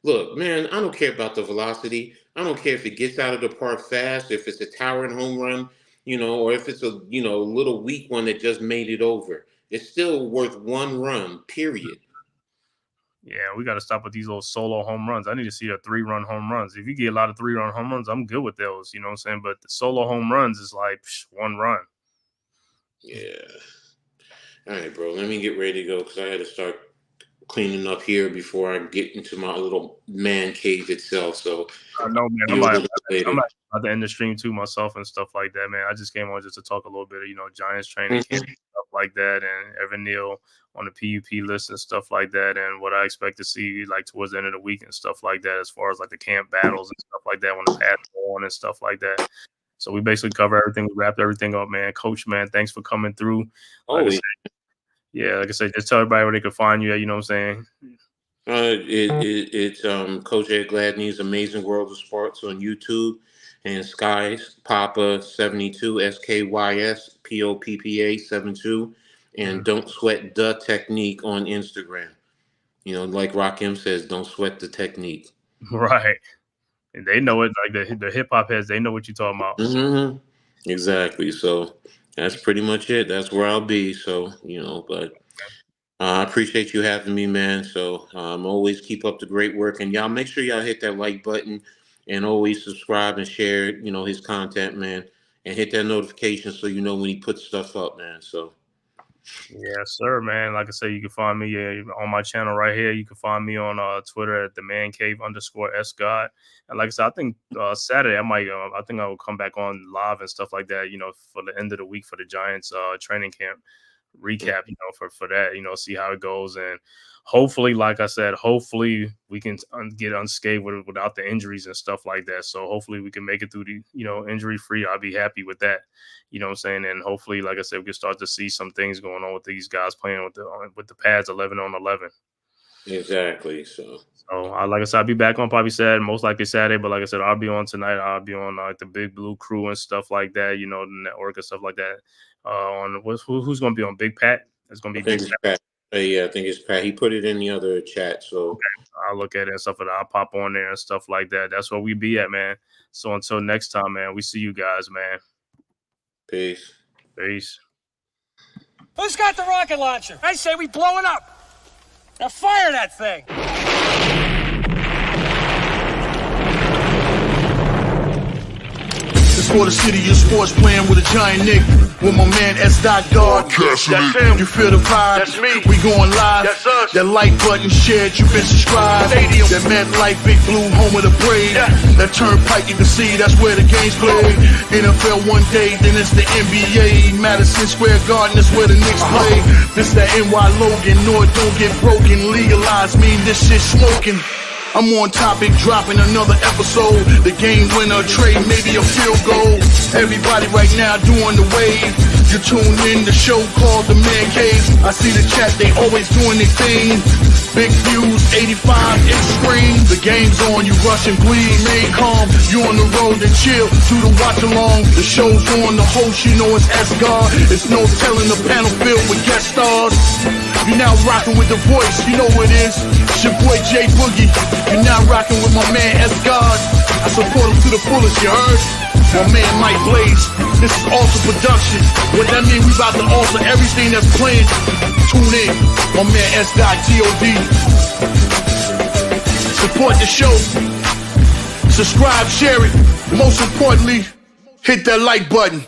Look, man, I don't care about the velocity. I don't care if it gets out of the park fast, if it's a towering home run, or if it's a little weak one that just made it over. It's still worth 1 run, period. Yeah, we got to stop with these little solo home runs. I need to see the 3-run home runs. If you get a lot of 3-run home runs, I'm good with those. You know what I'm saying? But the solo home runs is like 1 run. Yeah. All right, bro. Let me get ready to go because I had to start cleaning up here before I get into my little man cave itself. So I know, man. I'm about to end the stream too myself and stuff like that, man. I just came on just to talk a little bit of, Giants training camp and stuff like that, and Evan Neal on the PUP list and stuff like that, and what I expect to see like towards the end of the week and stuff like that, as far as like the camp battles and stuff like that when the pads go on and stuff like that. So we basically cover everything. We wrapped everything up, man. Coach, man, thanks for coming through. Like I said, just tell everybody where they can find you at, you know what I'm saying? It's Coach Ed Gladney's Amazing World of Sports on YouTube, and Sky's Papa 72 SKYS POPPA 72, and Don't Sweat the Technique on Instagram. Like Rakim says, don't sweat the technique. Right. And they know it, like the hip hop heads, they know what you're talking about. Mm-hmm. Exactly. So that's pretty much it. That's where I'll be. So, but I appreciate you having me, man. So always keep up the great work. And y'all make sure y'all hit that like button and always subscribe and share, his content, man. And hit that notification so you know when he puts stuff up, man. So. Yes, sir, man. Like I said, you can find me on my channel right here. You can find me on Twitter at TheMan-Cave _SGod. And like I said, I think Saturday I think I will come back on live and stuff like that, for the end of the week for the Giants training camp recap, for that, see how it goes. And hopefully, like I said, we can get unscathed without the injuries and stuff like that. So hopefully we can make it through the, injury free. I'll be happy with that. You know what I'm saying? And hopefully, like I said, we can start to see some things going on with these guys playing with the pads 11 on 11. Exactly. So like I said, I'll be back on probably Saturday, most likely Saturday. But like I said, I'll be on tonight. I'll be on like the Big Blue Crew and stuff like that. The network and stuff like that. Who's going to be on? Big Pat? It's going to be Big Pat. Yeah, I think it's Pat. He put it in the other chat. So I'll look at it and stuff. I'll pop on there and stuff like that. That's where we be at, man. So until next time, man, we see you guys, man. Peace. Who's got the rocket launcher? I say we blow it up. Now fire that thing. It's for the city of sports, playing with a giant Nick. With my man S. God. That's him. You feel the vibe? That's me. We going live. That's us. That like button shared, you been subscribed. Stadium. That MetLife, Big Blue, home of the Braves. Yeah. That turnpike, you can see that's where the games play. NFL one day, then it's the NBA. Madison Square Garden, that's where the Knicks play. This that NY Logan, no it don't get broken. Legalized mean this shit smoking. I'm on topic, dropping another episode. The game winner, trade, maybe a field goal. Everybody right now doing the wave. You tune in the show called TheMan-Cave. I see the chat, they always doing their thing. Big views, 85 inch screen. The game's on, you rush and bleed. Remain calm, you on the road and chill. Do the watch along. The show's on, the host, you know it's S-God. It's no telling the panel filled with guest stars. You now rocking with the voice, you know what it is. It's your boy J Boogie. You now rocking with my man S-God. I support him to the fullest, you heard? My man Mike Blaze. This is also production. What that mean? We about to alter everything that's playing. Tune in. My man S-God TOD. Support the show. Subscribe, share it. Most importantly, hit that like button.